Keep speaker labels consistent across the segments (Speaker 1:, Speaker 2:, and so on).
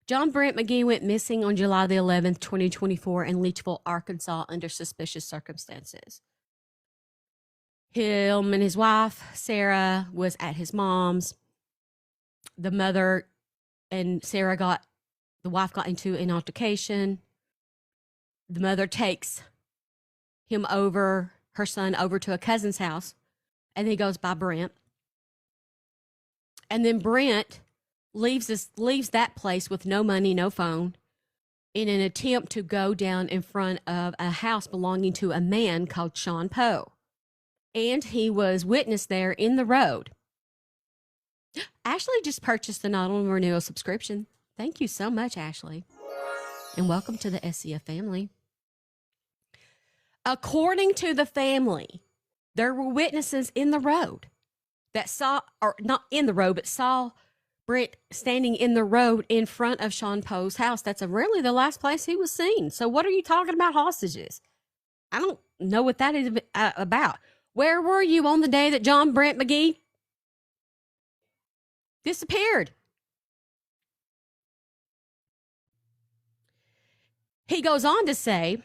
Speaker 1: John Brent McGhee went missing on July the 11th, 2024 in Leachville, Arkansas under suspicious circumstances. Him and his wife, Sarah, was at his mom's. The mother and the wife got into an altercation. The mother takes her son over to a cousin's house, and he goes by Brent. And then Brent leaves that place with no money, no phone, in an attempt to go down in front of a house belonging to a man called Sean Poe. And he was witnessed there in the road. Ashley just purchased an auto renewal subscription. Thank you so much, Ashley. And welcome to the SCF family. According to the family, there were witnesses in the road that saw, or not in the road, but saw Brent standing in the road in front of Sean Poe's house. That's really the last place he was seen. So what are you talking about hostages? I don't know what that is about. Where were you on the day that John Brent McGhee disappeared? He goes on to say,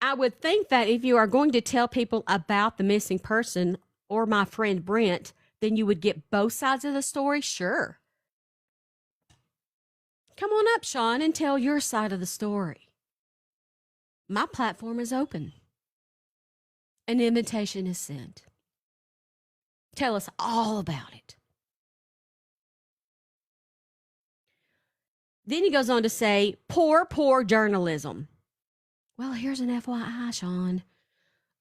Speaker 1: I would think that if you are going to tell people about the missing person or my friend Brent, then you would get both sides of the story. Sure. Come on up, Sean, and tell your side of the story. My platform is open. An invitation is sent. Tell us all about it. Then he goes on to say, poor journalism. Well, here's an FYI, Sean.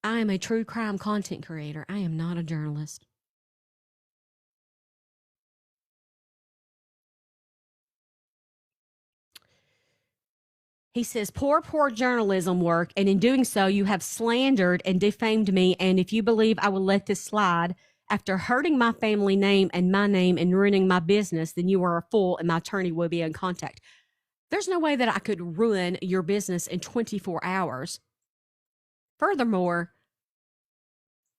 Speaker 1: I am a true crime content creator. I am not a journalist. He says, poor journalism work, and in doing so, you have slandered and defamed me, and if you believe I will let this slide after hurting my family name and my name and ruining my business, then you are a fool, and my attorney will be in contact. There's no way that I could ruin your business in 24 hours. Furthermore,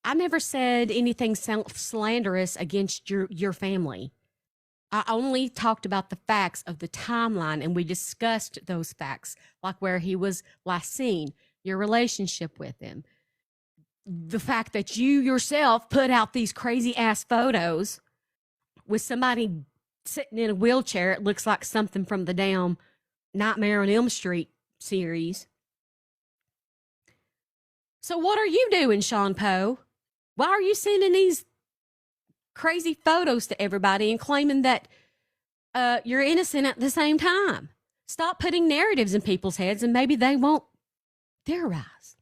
Speaker 1: I never said anything slanderous against your family. I only talked about the facts of the timeline, and we discussed those facts, like where he was last seen, your relationship with him, the fact that you yourself put out these crazy-ass photos with somebody sitting in a wheelchair. It looks like something from the damn Nightmare on Elm Street series. So what are you doing, Sean Poe? Why are you sending these crazy photos to everybody and claiming that you're innocent at the same time? Stop putting narratives in people's heads and maybe they won't theorize.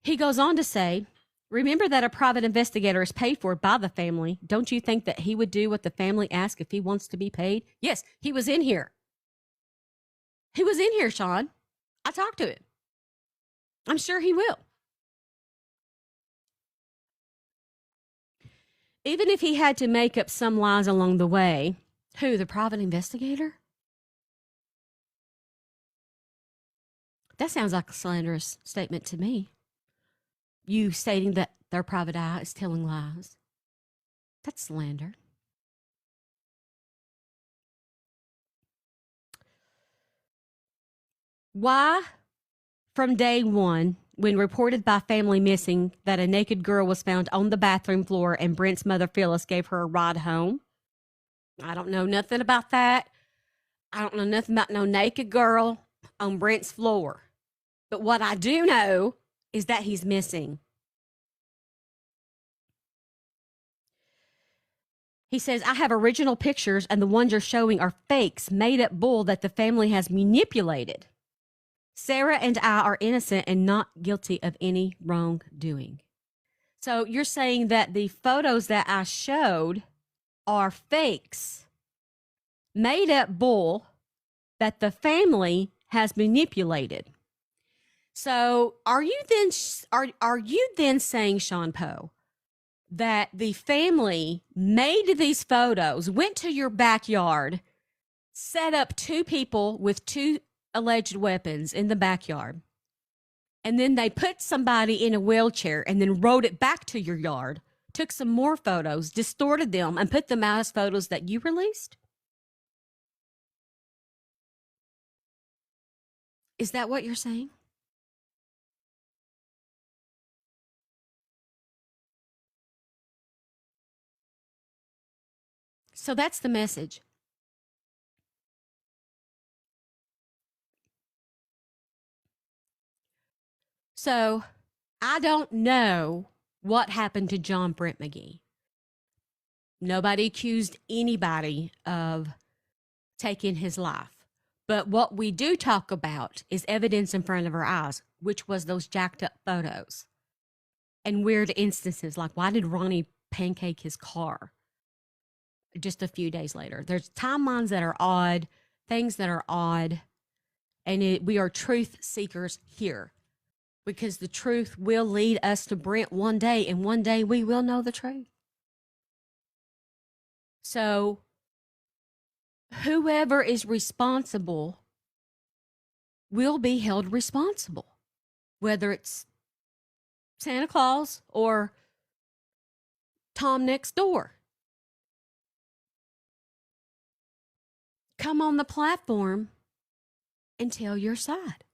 Speaker 1: He goes on to say, remember that a private investigator is paid for by the family. Don't you think that he would do what the family asks if he wants to be paid? Yes, he was in here. He was in here, Sean. I talked to him. I'm sure he will. Even if he had to make up some lies along the way, who, the private investigator? That sounds like a slanderous statement to me. You stating that their private eye is telling lies. That's slander. Why, from day one, when reported by family missing that a naked girl was found on the bathroom floor and Brent's mother Phyllis gave her a ride home? I don't know nothing about that. I don't know nothing about no naked girl on Brent's floor. But what I do know is that he's missing. He says, I have original pictures and the ones you're showing are fakes, made up bull that the family has manipulated. Sarah and I are innocent and not guilty of any wrongdoing. So you're saying that the photos that I showed are fakes, made up bull that the family has manipulated. So are you then saying, Sean Poe, that the family made these photos, went to your backyard, set up two people with two alleged weapons in the backyard, and then they put somebody in a wheelchair and then rode it back to your yard took some more photos, distorted them, and put them out as photos that you released? Is that what you're saying? So that's the message. So I don't know what happened to John Brent McGhee. Nobody accused anybody of taking his life. But what we do talk about is evidence in front of our eyes, which was those jacked up photos and weird instances. Like, why did Ronnie pancake his car just a few days later? There's timelines that are odd, things that are odd. And we are truth seekers here, because the truth will lead us to Brent one day, and one day we will know the truth. So whoever is responsible will be held responsible, whether it's Santa Claus or Tom next door. Come on the platform and tell your side.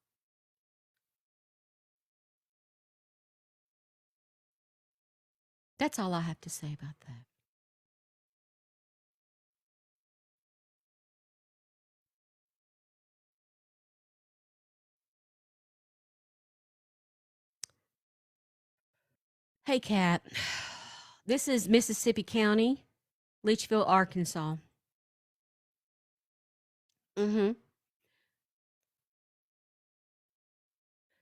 Speaker 1: That's all I have to say about that. Hey, Kat. This is Mississippi County, Leachville, Arkansas. Mm-hmm.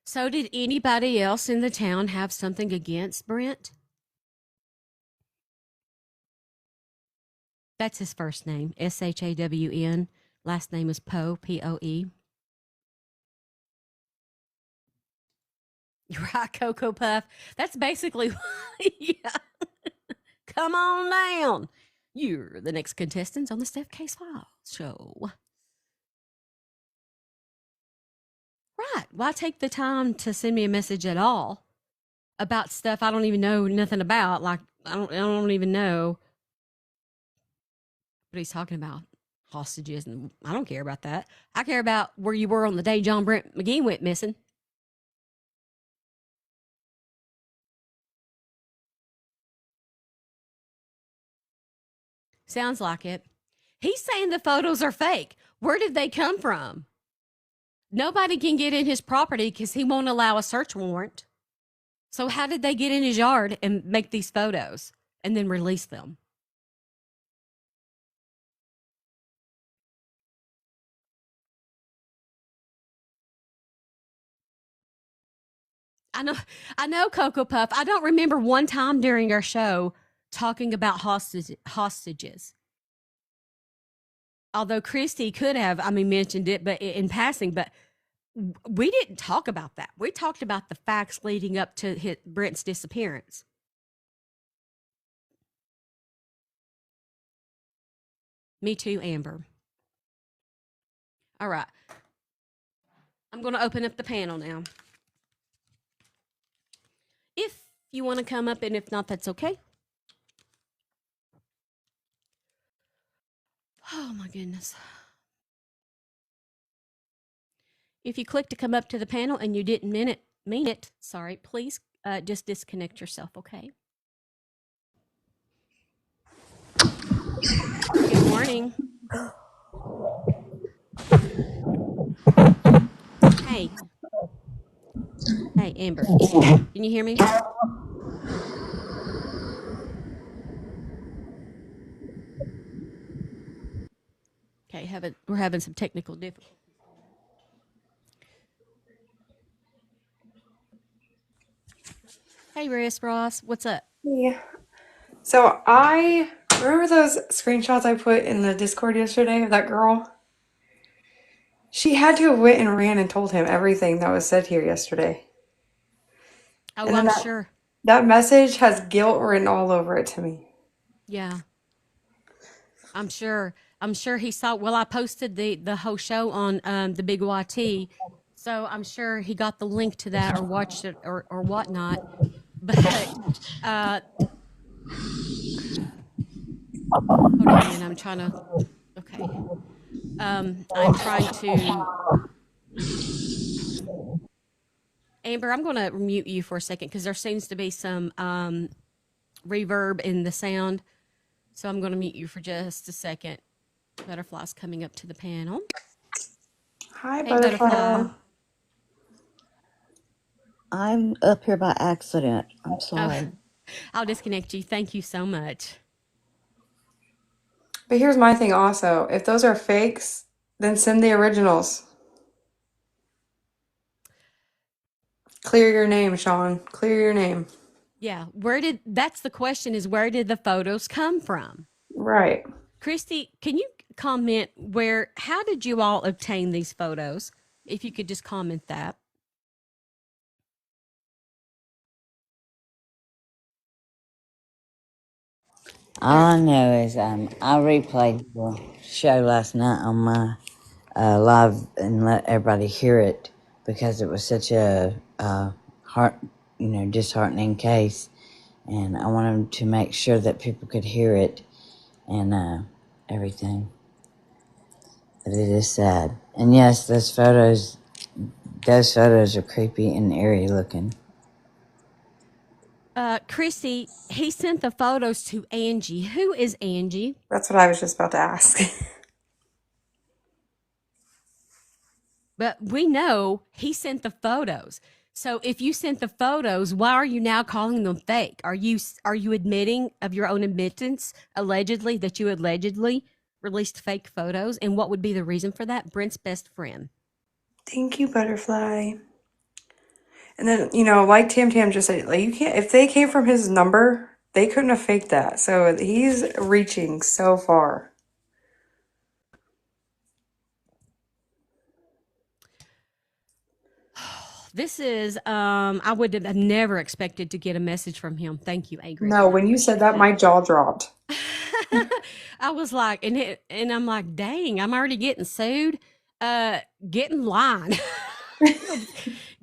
Speaker 1: So did anybody else in the town have something against Brent? That's his first name, S-H-A-W-N. Last name is Poe, P-O-E. You're right, Cocoa Puff. That's basically, yeah. Come on down. You're the next contestants on the Steph Case Files show. Right. Why take the time to send me a message at all about stuff I don't even know nothing about? Like, I don't even know what he's talking about. Hostages, and I don't care about that. I care about where you were on the day John Brent McGhee went missing. Sounds like it. He's saying the photos are fake. Where did they come from? Nobody can get in his property because he won't allow a search warrant. So how did they get in his yard and make these photos and then release them? I know, Cocoa Puff. I don't remember one time during our show talking about hostages. Although Christy could have, mentioned it, but in passing, but we didn't talk about that. We talked about the facts leading up to Brent's disappearance. Me too, Amber. All right. I'm going to open up the panel now. If you want to come up, and if not, that's okay. Oh, my goodness. If you click to come up to the panel and you didn't mean it, sorry, please just disconnect yourself, okay? Good morning. Hey. Hey, Amber. Can you hear me? Okay, we're having some technical difficulties. Hey, Ross, what's up?
Speaker 2: Yeah. So I remember those screenshots I put in the Discord yesterday of that girl. She had to have went and ran and told him everything that was said here yesterday.
Speaker 1: Oh,
Speaker 2: And then
Speaker 1: I'm sure.
Speaker 2: that message has guilt written all over it to me.
Speaker 1: Yeah. I'm sure he saw. Well, I posted the whole show on the Big YT, so I'm sure he got the link to that or watched it or whatnot. But Hold on a minute. I'm trying to. Okay. I'm trying to. Hold on. Amber, I'm going to mute you for a second because there seems to be some reverb in the sound. So I'm going to mute you for just a second. Butterfly's coming up to the panel.
Speaker 2: Hi,
Speaker 1: Hey, Butterfly.
Speaker 3: I'm up here by accident. I'm
Speaker 1: Oh,
Speaker 3: sorry.
Speaker 1: I'll disconnect you. Thank you so much.
Speaker 2: But here's my thing also. If those are fakes, then send the originals. Clear your name, Sean. Clear your name.
Speaker 1: Yeah. That's the question is where did the photos come from?
Speaker 2: Right.
Speaker 1: Christy, can you comment how did you all obtain these photos? If you could just comment that.
Speaker 3: All I know is I replayed the show last night on my live and let everybody hear it because it was such a disheartening case, and I wanted to make sure that people could hear it and everything. But it is sad, and yes, those photos are creepy and eerie looking.
Speaker 1: Christy, he sent the photos to Angie. Who is Angie?
Speaker 2: That's what I was just about to ask.
Speaker 1: But we know he sent the photos. So if you sent the photos, why are you now calling them fake? Are you admitting of your own admittance, allegedly, that you allegedly released fake photos? And what would be the reason for that? Brent's best friend.
Speaker 2: Thank you, Butterfly. And then, like Tam Tam just said, like you can't if they came from his number, they couldn't have faked that. So he's reaching so far.
Speaker 1: This is I would have never expected to get a message from him. Thank you, A Griffin.
Speaker 2: No, when you said that, my jaw dropped.
Speaker 1: I was like, and I'm like, dang, I'm already getting sued. Get in line.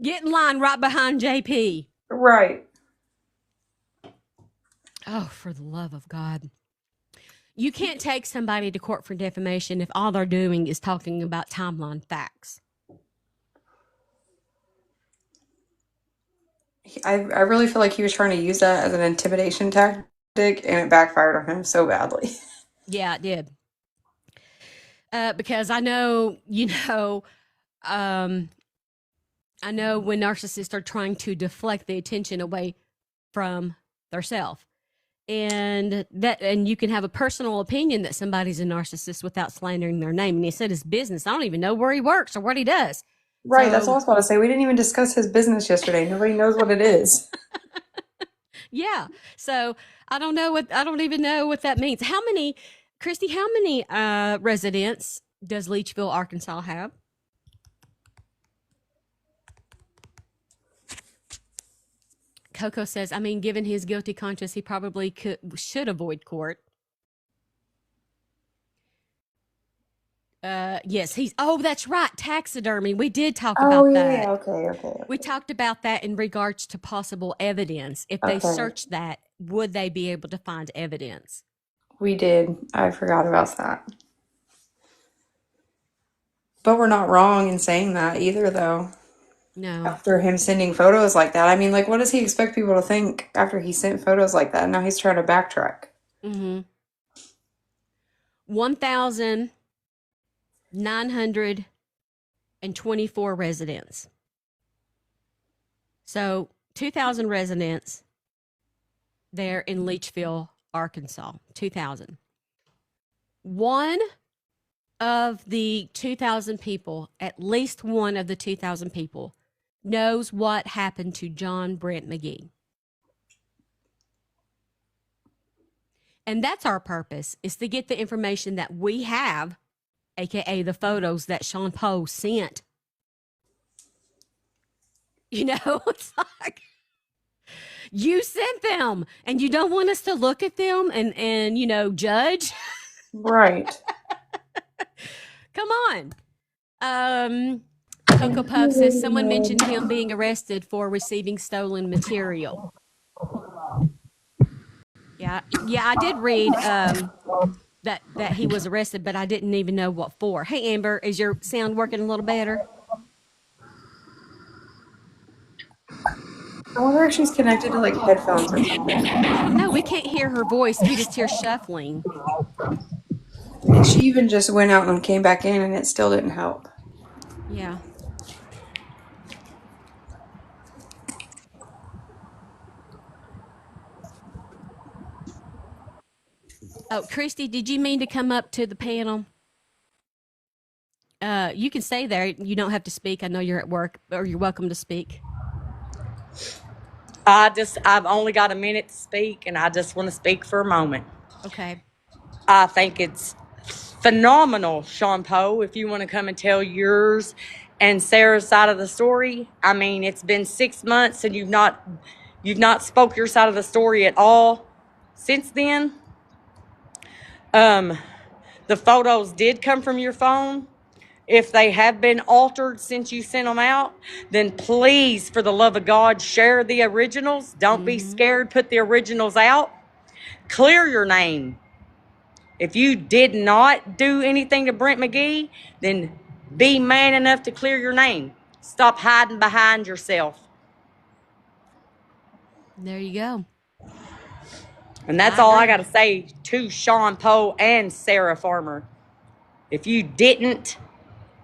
Speaker 1: Get in line right behind JP.
Speaker 2: Right.
Speaker 1: Oh, for the love of God. You can't take somebody to court for defamation if all they're doing is talking about timeline facts.
Speaker 2: I really feel like he was trying to use that as an intimidation tactic, and it backfired on him so badly.
Speaker 1: Yeah, it did. Because I know, I know when narcissists are trying to deflect the attention away from theirself. And you can have a personal opinion that somebody's a narcissist without slandering their name. And he said his business. I don't even know where he works or what he does.
Speaker 2: Right, that's what I was about to say. We didn't even discuss his business yesterday. Nobody knows what it is.
Speaker 1: Yeah. So I don't even know what that means. Christy, how many residents does Leachville, Arkansas have? Coco says, I mean, given his guilty conscience, he probably should avoid court. Yes, that's right, taxidermy. We did talk about that.
Speaker 2: Okay.
Speaker 1: We talked about that in regards to possible evidence. If they searched that, would they be able to find evidence?
Speaker 2: We did. I forgot about that. But we're not wrong in saying that either, though.
Speaker 1: No.
Speaker 2: After him sending photos like that. I mean, like, what does he expect people to think after he sent photos like that? Now he's trying to backtrack.
Speaker 1: 1,924 residents. So 2,000 residents there in Leachville, Arkansas. 2,000. One of the 2,000 people, at least one of the 2,000 people, knows what happened to John Brent McGhee. And that's our purpose, is to get the information that we have, aka the photos that Sean Poe sent. It's like, you sent them and you don't want us to look at them and judge.
Speaker 2: Right.
Speaker 1: Come on. Coco Puff says someone mentioned him being arrested for receiving stolen material. Yeah, I did read that he was arrested, but I didn't even know what for. Hey, Amber, is your sound working a little better?
Speaker 2: I wonder if she's connected to like headphones or something.
Speaker 1: I don't know. We can't hear her voice. We just hear shuffling.
Speaker 2: And she even just went out and came back in, and it still didn't help.
Speaker 1: Yeah. Oh, Christy, did you mean to come up to the panel? You can stay there. You don't have to speak. I know you're at work, or you're welcome to speak.
Speaker 4: I've only got a minute to speak, and I just want to speak for a moment.
Speaker 1: Okay.
Speaker 4: I think it's phenomenal, Sean Poe, if you want to come and tell yours and Sarah's side of the story. I mean, it's been 6 months and you've not spoke your side of the story at all since then. The photos did come from your phone. If they have been altered since you sent them out, then please, for the love of God, share the originals. Don't be scared. Put the originals out. Clear your name. If you did not do anything to Brent McGhee, then be man enough to clear your name. Stop hiding behind yourself.
Speaker 1: There you go.
Speaker 4: And that's all I got to say to Sean Poe and Sarah Farmer. If you didn't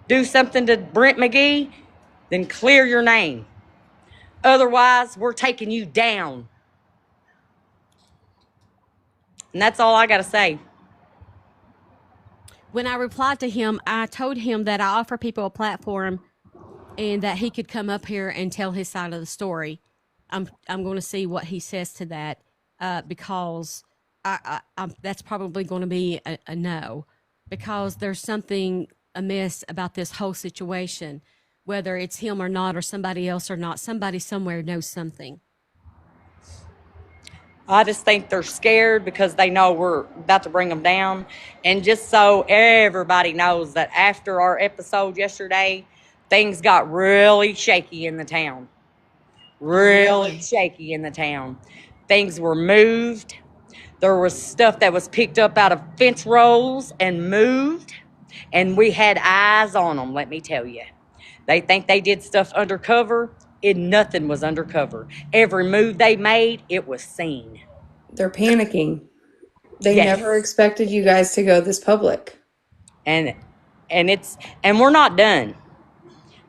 Speaker 4: do something to Brent McGhee, then clear your name. Otherwise, we're taking you down. And that's all I got to say.
Speaker 1: When I replied to him, I told him that I offer people a platform and that he could come up here and tell his side of the story. I'm going to see what he says to that because that's probably going to be a no, because there's something amiss about this whole situation, whether it's him or not, or somebody else or not. Somebody somewhere knows something.
Speaker 4: I just think they're scared because they know we're about to bring them down. And just so everybody knows that after our episode yesterday, things got really shaky in the town. Really shaky in the town. Things were moved. There was stuff that was picked up out of fence rows and moved. And we had eyes on them, let me tell you. They think they did stuff undercover. Nothing was undercover. Every move they made, it was seen.
Speaker 2: They're panicking. They
Speaker 4: Yes.
Speaker 2: never expected you guys to go this public.
Speaker 4: And we're not done.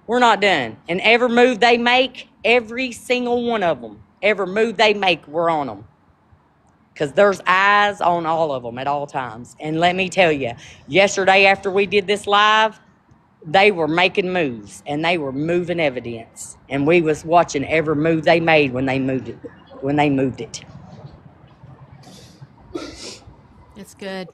Speaker 4: We're not done. And every move they make, every single one of them, every move they make, we're on them. Because there's eyes on all of them at all times. And let me tell you, yesterday after we did this live, they were making moves and they were moving evidence. And we was watching every move they made when they moved it.
Speaker 1: That's good.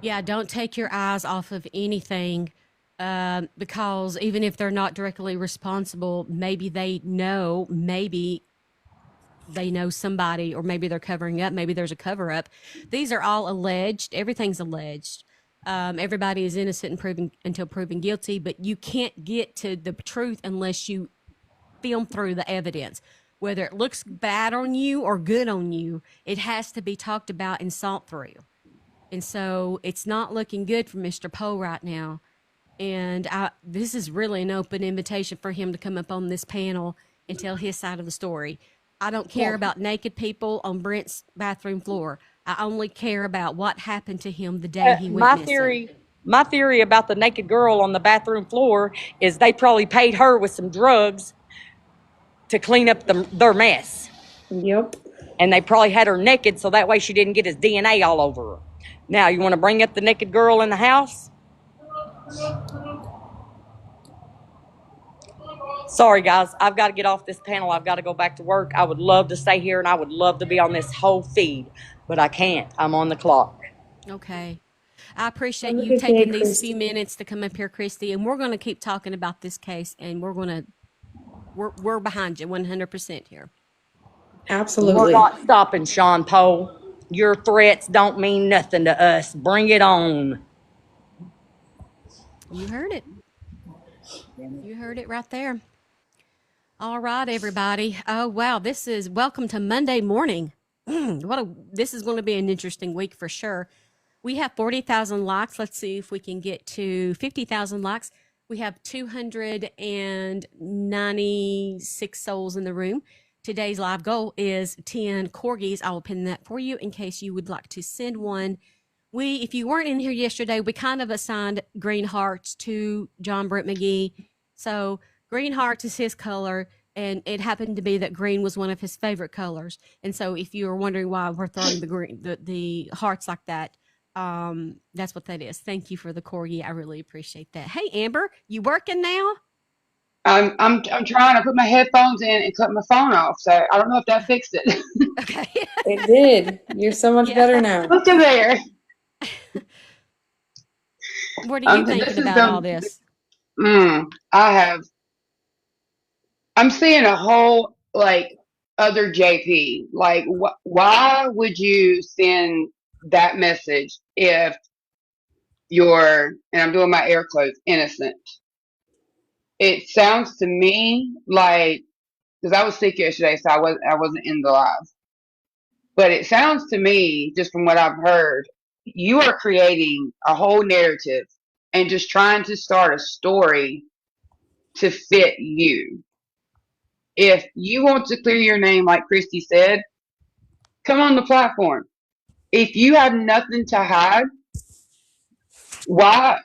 Speaker 1: Yeah, don't take your eyes off of anything because even if they're not directly responsible, maybe they know somebody, or maybe they're covering up. Maybe there's a cover up. These are all alleged. Everything's alleged. Everybody is innocent until proven guilty, but you can't get to the truth unless you film through the evidence. Whether it looks bad on you or good on you, it has to be talked about and sought through. And so it's not looking good for Mr. Poe right now. And this is really an open invitation for him to come up on this panel and tell his side of the story. I don't care about naked people on Brent's bathroom floor. I only care about what happened to him the day he went missing.
Speaker 4: My theory about the naked girl on the bathroom floor is they probably paid her with some drugs to clean up their mess.
Speaker 2: Yep.
Speaker 4: And they probably had her naked so that way she didn't get his DNA all over her. Now, you want to bring up the naked girl in the house? Sorry, guys. I've got to get off this panel. I've got to go back to work. I would love to stay here, and I would love to be on this whole feed, but I can't. I'm on the clock.
Speaker 1: Okay. I appreciate you taking these few minutes to come up here, Christy, and we're going to keep talking about this case, and we're behind you 100% here.
Speaker 2: Absolutely.
Speaker 4: We're not stopping, Sean Poe. Your threats don't mean nothing to us. Bring it on.
Speaker 1: You heard it. You heard it right there. All right, everybody. Oh, wow. This is welcome to Monday morning. This is going to be an interesting week for sure. We have 40,000 likes. Let's see if we can get to 50,000 likes. We have 296 souls in the room. Today's live goal is 10 corgis. I will pin that for you in case you would like to send one. If you weren't in here yesterday, we kind of assigned green hearts to John Brent McGhee. So green hearts is his color, and it happened to be that green was one of his favorite colors. And so if you are wondering why we're throwing the hearts like that, that's what that is. Thank you for the corgi. I really appreciate that. Hey, Amber, you working now?
Speaker 5: I'm trying to put my headphones in and cut my phone off, so I don't know if that fixed it.
Speaker 1: Okay.
Speaker 2: It did. You're so much better now.
Speaker 5: Look at there.
Speaker 1: What are you thinking about all this?
Speaker 5: I'm seeing a whole other JP. Like, why would you send that message if you're, and I'm doing my air quotes, innocent? It sounds to me like, because I was sick yesterday, so I wasn't in the live. But it sounds to me, just from what I've heard, you are creating a whole narrative and just trying to start a story to fit you. If you want to clear your name, like Christy said, come on the platform. If you have nothing to hide, why?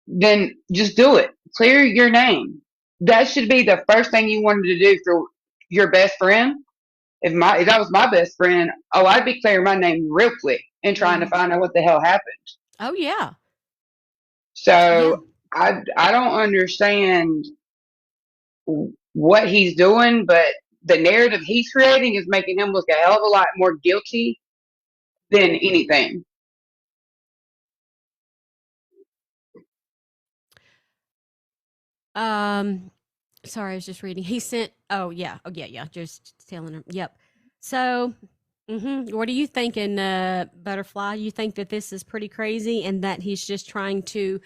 Speaker 5: Then just do it. Clear your name. That should be the first thing you wanted to do for your best friend. If that was my best friend, I'd be clearing my name real quick and trying to find out what the hell happened.
Speaker 1: Oh yeah.
Speaker 5: So yeah. I don't understand what he's doing, but the narrative he's creating is making him look a hell of a lot more guilty than anything.
Speaker 1: Sorry, I was just reading. He sent. Oh yeah. Just telling him. Yep. So, what are you thinking, Butterfly? You think that this is pretty crazy, and that he's just trying to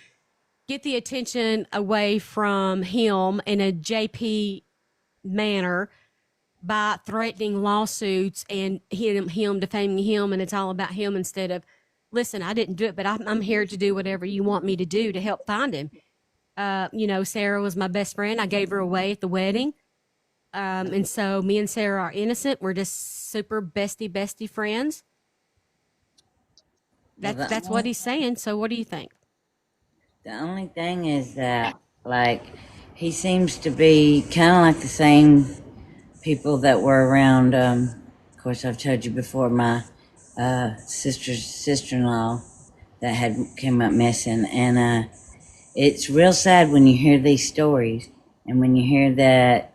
Speaker 1: get the attention away from him in a JP manner by threatening lawsuits and him defaming him, and it's all about him instead of, listen, I didn't do it, but I'm here to do whatever you want me to do to help find him. Sarah was my best friend. I gave her away at the wedding. And so me and Sarah are innocent. We're just super bestie friends. That's what he's saying. So what do you think?
Speaker 3: The only thing is that, he seems to be kind of like the same people that were around. Of course, I've told you before, my sister's sister-in-law that had came up missing. And it's real sad when you hear these stories and when you hear that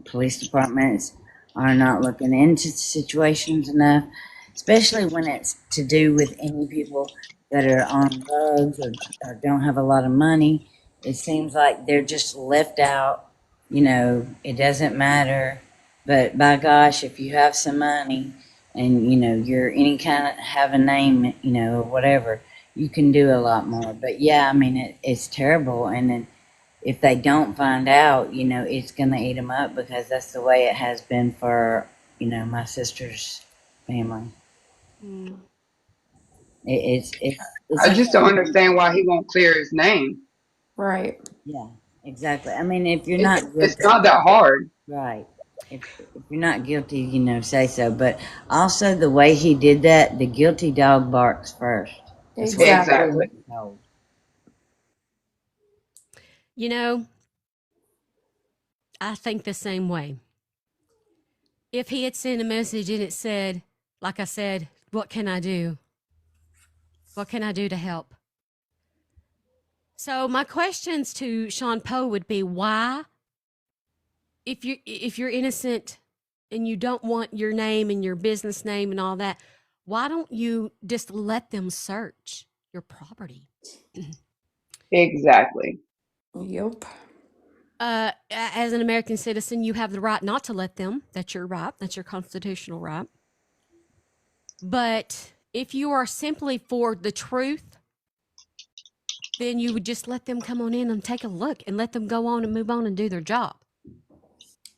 Speaker 3: police departments are not looking into situations enough, especially when it's to do with any people that are on drugs or don't have a lot of money. It seems like they're just left out. It doesn't matter. But by gosh, if you have some money and, you're any kind of have a name, or whatever, you can do a lot more. But yeah, I mean, it's terrible. And then if they don't find out, it's going to eat them up, because that's the way it has been for, my sister's family. It's
Speaker 5: I just don't understand why he won't clear his name.
Speaker 2: Right.
Speaker 3: Yeah, exactly. I mean, if you're not guilty,
Speaker 5: it's not that hard.
Speaker 3: Right. If you're not guilty, say so. But also the way he did that, the guilty dog barks first.
Speaker 2: Exactly.
Speaker 1: I think the same way. If he had sent a message and it said, like I said, what can I do? What can I do to help? So my questions to Sean Poe would be, why, if you're innocent and you don't want your name and your business name and all that, why don't you just let them search your property?
Speaker 5: Exactly.
Speaker 2: Yep.
Speaker 1: As an American citizen, you have the right not to let them. That's your right. That's your constitutional right. But if you are simply for the truth, then you would just let them come on in and take a look and let them go on and move on and do their job.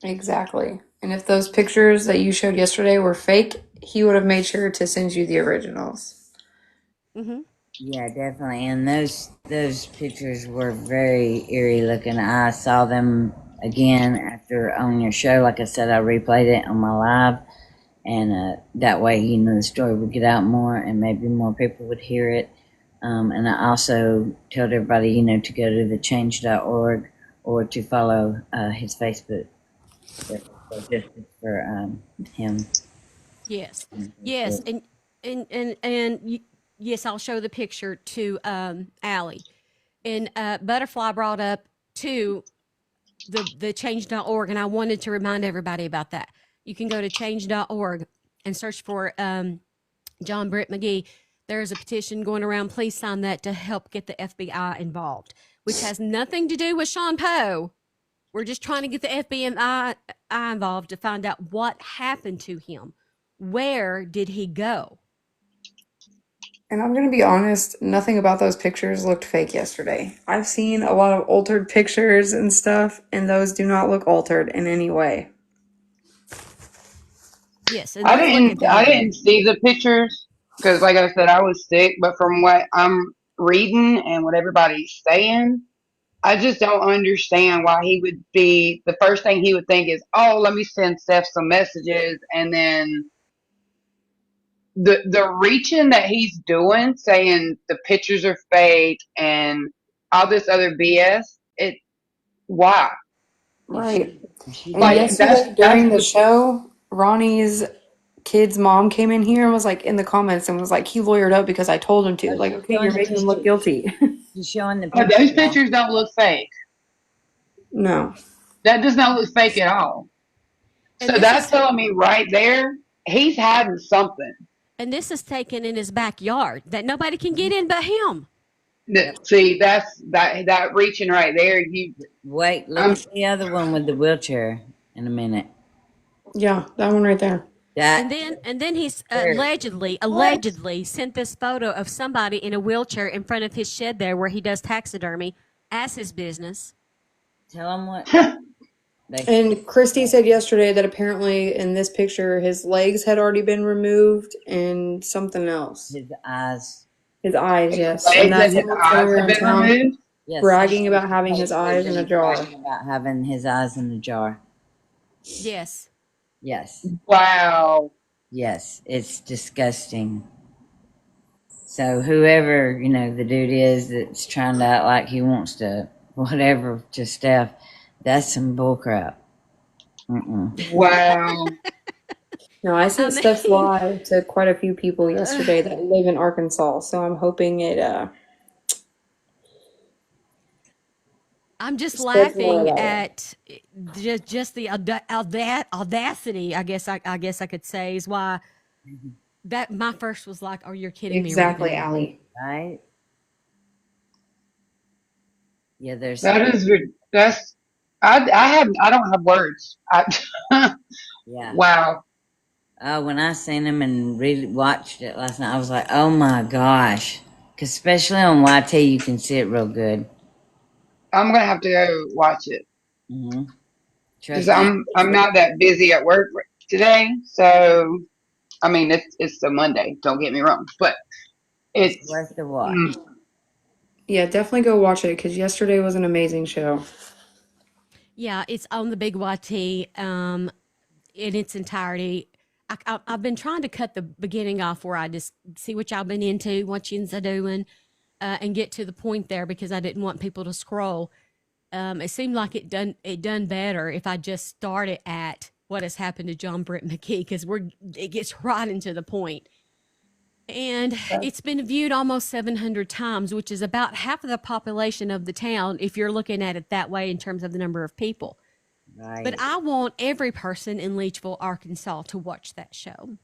Speaker 2: Exactly. And if those pictures that you showed yesterday were fake, he would have made sure to send you the originals.
Speaker 1: Mm-hmm.
Speaker 3: Yeah, definitely. And those pictures were very eerie looking. I saw them again after on your show. Like I said, I replayed it on my live, and that way, the story would get out more, and maybe more people would hear it. And I also told everybody, to go to thechange.org or to follow his Facebook for justice for him.
Speaker 1: Yes. Yes. Yes, I'll show the picture to Allie. And Butterfly brought up to the change.org, and I wanted to remind everybody about that. You can go to change.org and search for John Brent McGhee. There's a petition going around. Please sign that to help get the FBI involved, which has nothing to do with Sean Poe. We're just trying to get the FBI involved to find out what happened to him. Where did he go?
Speaker 2: And I'm going to be honest, nothing about those pictures looked fake yesterday. I've seen a lot of altered pictures and stuff, and those do not look altered in any way.
Speaker 1: Yes, and
Speaker 5: I
Speaker 1: let's look at
Speaker 5: didn't
Speaker 1: them
Speaker 5: I
Speaker 1: again.
Speaker 5: didn't see the pictures because, like I said, I was sick. But from what I'm reading and what everybody's saying, I just don't understand why he would be the first thing he would think is, oh, let me send Steph some messages, and then the reaching that he's doing, saying the pictures are fake and all this other BS. Why?
Speaker 2: Right.
Speaker 3: She
Speaker 2: And
Speaker 5: Like
Speaker 3: did.
Speaker 2: yesterday
Speaker 5: that's
Speaker 2: during the
Speaker 5: the
Speaker 2: show, Ronnie's kid's mom came in here and was like in the comments and was like, he lawyered up because I told him to.
Speaker 3: Oh,
Speaker 2: Like,
Speaker 3: she's
Speaker 2: okay,
Speaker 3: showing
Speaker 2: you're
Speaker 3: the
Speaker 2: making him look
Speaker 3: pictures.
Speaker 2: guilty.
Speaker 3: She's showing the pictures.
Speaker 5: those
Speaker 3: Y'all.
Speaker 5: pictures don't look fake.
Speaker 2: No.
Speaker 5: That does not look fake at all.
Speaker 1: And
Speaker 5: So
Speaker 1: this
Speaker 5: that's
Speaker 1: is
Speaker 5: telling me right there he's hiding something.
Speaker 1: taken in his backyard that nobody can get in but him.
Speaker 3: Yep.
Speaker 5: See, that's that reaching right there.
Speaker 3: Wait, look
Speaker 5: I'm
Speaker 3: at the other one with the wheelchair in a minute.
Speaker 2: Yeah, that one right there.
Speaker 1: And
Speaker 3: That
Speaker 1: then he's
Speaker 3: there.
Speaker 1: allegedly sent this photo of somebody in a wheelchair in front of his shed there where he does taxidermy as his business.
Speaker 3: Tell them what they
Speaker 2: And Christy said yesterday that apparently in this picture his legs had already been removed and something else.
Speaker 3: his eyes.
Speaker 2: His eyes,
Speaker 5: his
Speaker 2: yes. And
Speaker 5: legs
Speaker 2: that
Speaker 5: and his
Speaker 2: someone's going
Speaker 5: eyes have
Speaker 2: around
Speaker 5: been
Speaker 2: town
Speaker 5: removed.
Speaker 3: Yes,
Speaker 2: bragging about
Speaker 3: somebody
Speaker 2: having his eyes in a
Speaker 3: supposedly
Speaker 2: jar.
Speaker 3: bragging about having his eyes in the jar.
Speaker 1: Yes.
Speaker 3: Yes,
Speaker 5: Wow.
Speaker 3: yes, it's disgusting. So whoever the dude is that's trying to act like he wants to whatever to Steph, that's some bullcrap.
Speaker 5: Wow.
Speaker 2: No, I sent
Speaker 1: I
Speaker 2: Steph's
Speaker 1: mean,
Speaker 2: live to quite a few people yesterday that live in Arkansas, so I'm hoping it
Speaker 1: I'm just
Speaker 2: spreads more
Speaker 1: laughing
Speaker 2: that way.
Speaker 1: at just the audacity. I guess I could say is why that my first was like, "Oh, you're kidding me right
Speaker 2: Exactly,
Speaker 1: now."
Speaker 2: Allie.
Speaker 3: Right? Yeah, there's
Speaker 5: That is that's I don't have words.
Speaker 3: yeah.
Speaker 5: Wow.
Speaker 3: When I seen him and really watched it last night, I was like, oh my gosh. 'Cause especially on YT, you can see it real good.
Speaker 5: I'm gonna have to go watch it
Speaker 3: hmm
Speaker 5: because
Speaker 3: Trust me.
Speaker 5: I'm not that busy at work today. So I mean it's a Monday. Don't get me wrong, but
Speaker 3: It's
Speaker 5: it's
Speaker 3: worth the watch.
Speaker 5: mm,
Speaker 2: Yeah, definitely go watch it because yesterday was an amazing show.
Speaker 1: Yeah, it's on the Big YT in its entirety. I've been trying to cut the beginning off where I just see what y'all been into, what yous are doing, and get to the point there because I didn't want people to scroll. It seemed like it done better if I just started at what has happened to John Brent McGhee because it gets right into the point. And it's been viewed almost 700 times, which is about half of the population of the town if you're looking at it that way in terms of the number of people.
Speaker 3: Right.
Speaker 1: But I want every person in Leechville, Arkansas to watch that show.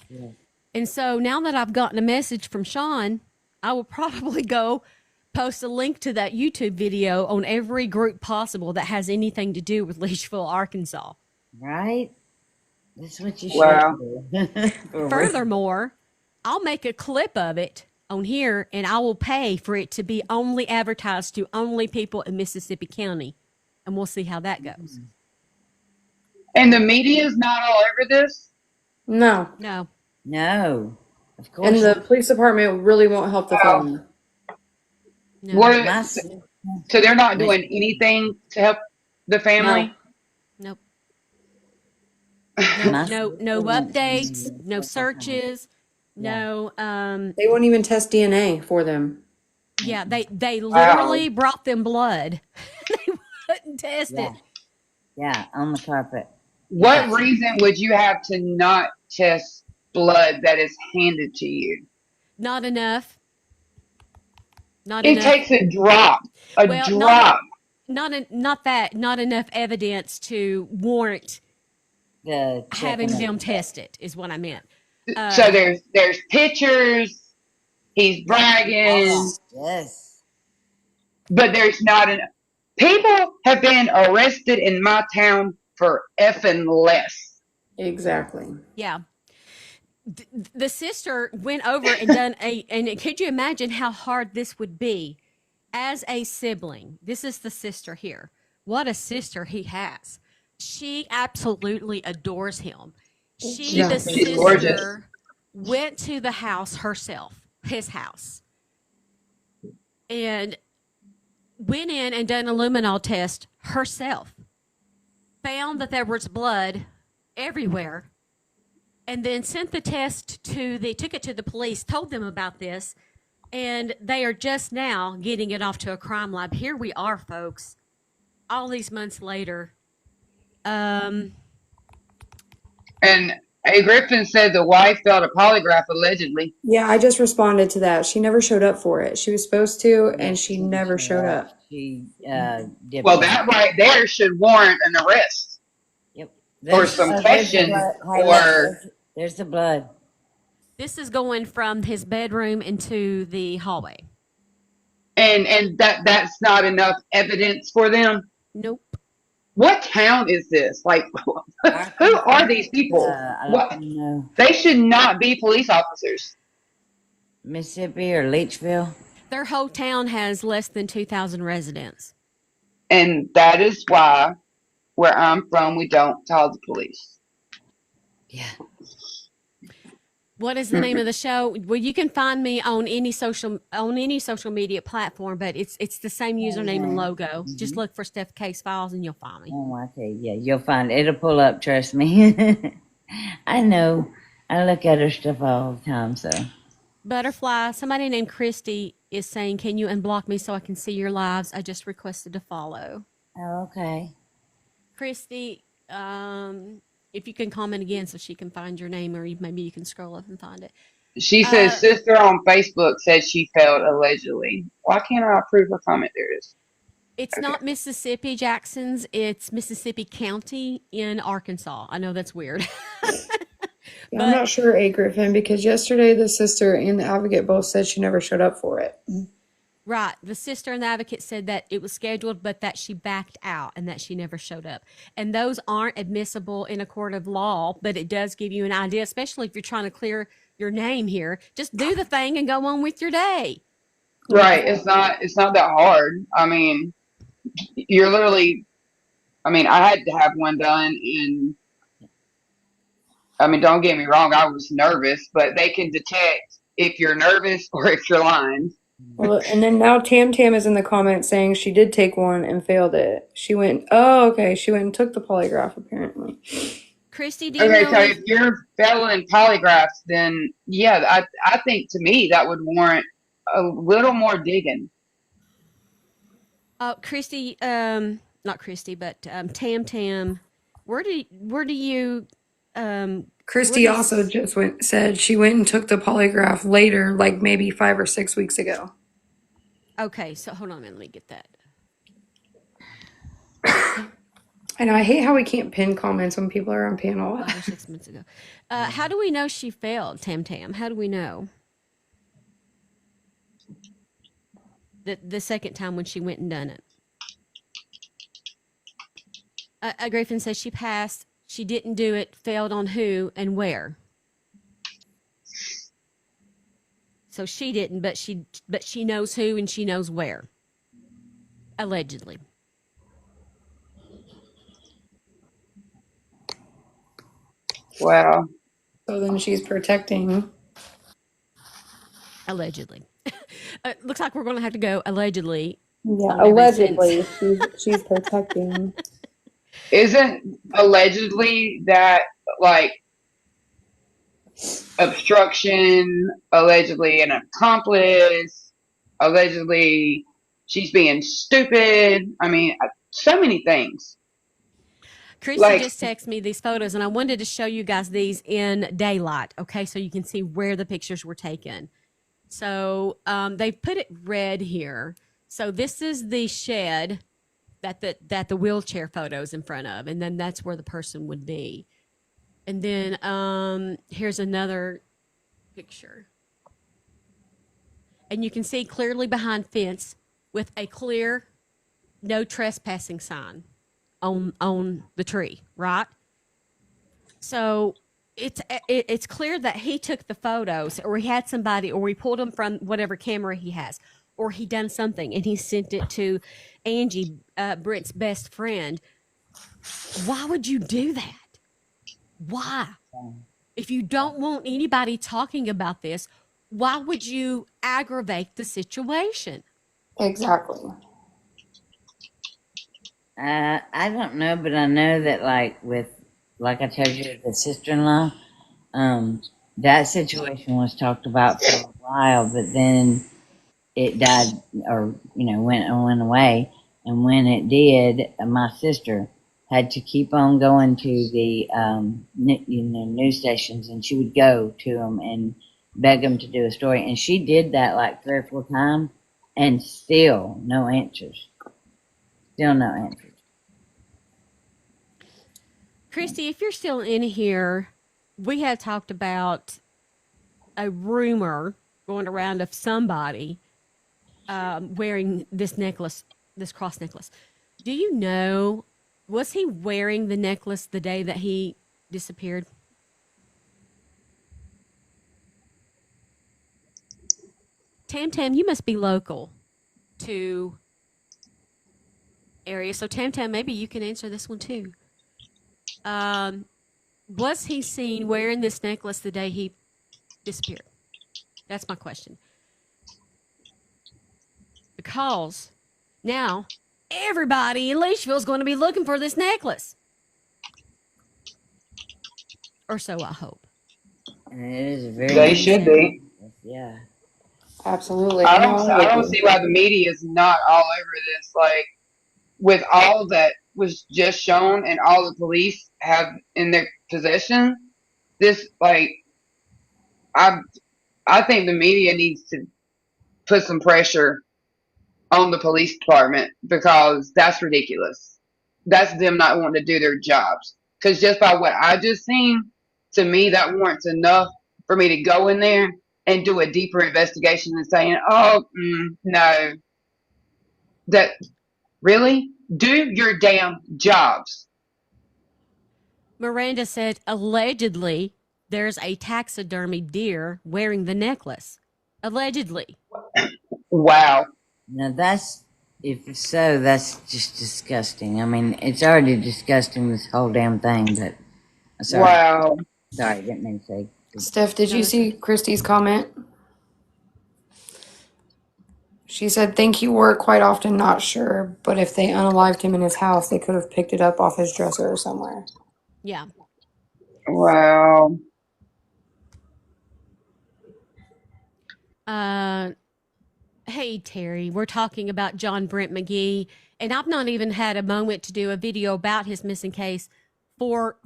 Speaker 3: Yeah.
Speaker 1: And so now that I've gotten a message from Sean, I will probably go post a link to that YouTube video on every group possible that has anything to do with Leechville, Arkansas.
Speaker 3: Right? That's what you should
Speaker 5: wow.
Speaker 3: do. For real.
Speaker 1: Furthermore, I'll make a clip of it on here and I will pay for it to be only advertised to only people in Mississippi County. And we'll see how that goes.
Speaker 5: And the media is not all over this?
Speaker 2: No.
Speaker 1: No.
Speaker 3: No, of
Speaker 2: And
Speaker 3: course
Speaker 2: the
Speaker 3: not.
Speaker 2: police department really won't help the family.
Speaker 1: No.
Speaker 5: What?
Speaker 3: My
Speaker 5: So they're not
Speaker 3: Miss,
Speaker 5: doing anything to help the
Speaker 2: No.
Speaker 5: family?
Speaker 1: Nope.
Speaker 3: my
Speaker 1: No
Speaker 3: sister went
Speaker 1: updates,
Speaker 3: to
Speaker 1: no searches,
Speaker 3: yeah.
Speaker 1: no
Speaker 2: They won't even test DNA for them.
Speaker 1: yeah, they
Speaker 5: Wow.
Speaker 1: literally brought them blood. They wouldn't test
Speaker 3: Yeah,
Speaker 1: it.
Speaker 3: yeah, on the carpet. You
Speaker 5: What
Speaker 3: could see.
Speaker 5: reason would you have to not test blood that is handed to you?
Speaker 1: Not enough. Not
Speaker 5: It
Speaker 1: enough.
Speaker 5: takes a drop. A
Speaker 1: Well,
Speaker 5: drop.
Speaker 1: not enough evidence to warrant
Speaker 3: The
Speaker 1: having
Speaker 3: checking
Speaker 1: them
Speaker 3: it.
Speaker 1: test it is what I meant.
Speaker 5: So there's pictures. He's
Speaker 3: Oh,
Speaker 5: bragging,
Speaker 3: yes.
Speaker 5: but there's not enough. People have been arrested in my town for effing less.
Speaker 2: Exactly.
Speaker 1: Yeah. The sister went over and done and could you imagine how hard this would be as a sibling? This is the sister here. What a sister he has. She absolutely adores him.
Speaker 2: Yeah.
Speaker 1: The
Speaker 5: She's gorgeous.
Speaker 1: sister, went to the house herself, his house, and went in and done a luminol test herself. Found that there was blood everywhere, and then sent the test took it to the police, told them about this, and they are just now getting it off to a crime lab. Here we are, folks, all these months later.
Speaker 5: And A. Griffin said the wife failed a polygraph allegedly.
Speaker 2: Yeah, I just responded to that. She never showed up for it. She was supposed to, and
Speaker 3: Yes,
Speaker 2: she
Speaker 3: she
Speaker 2: never showed
Speaker 3: showed
Speaker 2: up.
Speaker 3: She did
Speaker 5: Well,
Speaker 3: one.
Speaker 5: that right there should warrant an arrest
Speaker 3: Yep.
Speaker 5: or some
Speaker 3: There's the
Speaker 5: questions.
Speaker 3: blood. Hey,
Speaker 5: Or
Speaker 3: look, there's the blood.
Speaker 1: This is going from his bedroom into the hallway.
Speaker 5: and that's not enough evidence for them.
Speaker 1: Nope.
Speaker 5: What town is this? Like, who are these people?
Speaker 3: I
Speaker 5: What?
Speaker 3: don't know.
Speaker 5: They should not be police officers.
Speaker 3: Mississippi or Leachville?
Speaker 1: Their whole town has less than 2,000 residents.
Speaker 5: And that is why, where I'm from, we don't call the police.
Speaker 3: Yeah.
Speaker 1: What is the name of the show? Well, you can find me on any social media platform, but it's the same username and logo. Just look for Steph Case Files and you'll find me.
Speaker 3: Oh, okay. Yeah, you'll find it. It'll pull up. Trust me. I know. I look at her stuff all the time. So
Speaker 1: Butterfly. Somebody named Christy is saying, "Can you unblock me so I can see your lives? I just requested to follow."
Speaker 3: oh, okay.
Speaker 1: Christy, if you can comment again so she can find your name, or maybe you can scroll up and find it.
Speaker 5: She says sister on Facebook said she failed allegedly. Why can't I approve her comment? There it is.
Speaker 1: It's
Speaker 5: Okay.
Speaker 1: not Mississippi Jackson's. It's Mississippi County in Arkansas. I know that's weird.
Speaker 2: Yeah, I'm not sure, A. Griffin, because yesterday the sister and the advocate both said she never showed up for it.
Speaker 1: Right. The sister and the advocate said that it was scheduled, but that she backed out and that she never showed up. And those aren't admissible in a court of law, but it does give you an idea, especially if you're trying to clear your name here. Just do the thing and go on with your day.
Speaker 5: Right. It's not that hard. I mean, you're literally. I mean, I had to have one done, and I mean, don't get me wrong, I was nervous, but they can detect if you're nervous or if you're lying.
Speaker 2: Well, and then now Tam Tam is in the comments saying she did take one and failed it. She went and took the polygraph apparently.
Speaker 1: Christy, do you
Speaker 5: Okay,
Speaker 1: know
Speaker 5: so if you're failing polygraphs, then yeah, I think to me that would warrant a little more digging.
Speaker 1: Christy, not Christy, but Tam Tam, where do you
Speaker 2: Christy also just said she went and took the polygraph later, like maybe 5 or 6 weeks ago.
Speaker 1: Okay, so hold on a minute, let me get that.
Speaker 2: I know, I hate how we can't pin comments when people are on panel.
Speaker 1: 5 or 6 months ago. How do we know she failed, Tam Tam? How do we know? The second time when she went and done it. Griffin says she passed. She didn't do it. Failed on who and where? So she didn't, but she knows who and she knows where. Allegedly.
Speaker 5: Wow.
Speaker 2: So then she's protecting.
Speaker 1: Allegedly. Looks like we're going to have to go allegedly
Speaker 2: Yeah,
Speaker 1: on every sentence.
Speaker 2: allegedly she's protecting.
Speaker 5: Isn't allegedly that like obstruction, allegedly an accomplice, allegedly she's being stupid? I mean, so many things.
Speaker 1: Christy
Speaker 5: Like,
Speaker 1: just texted me these photos, and I wanted to show you guys these in daylight, okay, so you can see where the pictures were taken. So they put it red here. So this is the shed that the wheelchair photo's in front of, and then that's where the person would be. And then here's another picture, and you can see clearly behind fence with a clear no trespassing sign on the tree, right? So it's clear that he took the photos, or he had somebody, or he pulled them from whatever camera he has, or he done something and he sent it to Angie, Brent's best friend. Why would you do that? Why? If you don't want anybody talking about this, why would you aggravate the situation?
Speaker 2: Exactly.
Speaker 3: I don't know, but I know that like I told you, the sister-in-law, that situation was talked about for a while, but then it died, or went away. And when it did, my sister had to keep on going to the news stations, and she would go to them and beg them to do a story, and she did that like 3 or 4 times, and still no answers. Still no answers.
Speaker 1: Christy, if you're still in here, we have talked about a rumor going around of somebody wearing this necklace, this cross necklace. Do you know, was he wearing the necklace the day that he disappeared? Tam Tam, you must be local to area. So Tam Tam, maybe you can answer this one too. Was he seen wearing this necklace the day he disappeared? That's my question. Because now everybody in Leashville is going to be looking for this necklace. Or so I hope.
Speaker 3: And it is a very
Speaker 5: they should be.
Speaker 3: Yeah.
Speaker 2: Absolutely.
Speaker 5: I don't see why the media is not all over this. Like, with all that was just shown and all the police have in their possession, this, like, I I think the media needs to put some pressure on the police department, because that's ridiculous. That's them not wanting to do their jobs. Because just by what I just seen, to me, that warrants enough for me to go in there and do a deeper investigation and saying, oh, no, that really? Do your damn jobs.
Speaker 1: Miranda said allegedly there's a taxidermy deer wearing the necklace. Allegedly.
Speaker 5: Wow.
Speaker 3: Now if so, that's just disgusting. I mean, it's already disgusting, this whole damn thing, but sorry.
Speaker 5: Wow.
Speaker 3: Sorry, didn't mean to say.
Speaker 2: Steph, did you see Christy's comment? She said, think he wore it quite often, not sure, but if they unalived him in his house, they could have picked it up off his dresser or somewhere.
Speaker 1: Yeah.
Speaker 5: Wow.
Speaker 1: Hey, Terry, we're talking about John Brent McGhee, and I've not even had a moment to do a video about his missing case for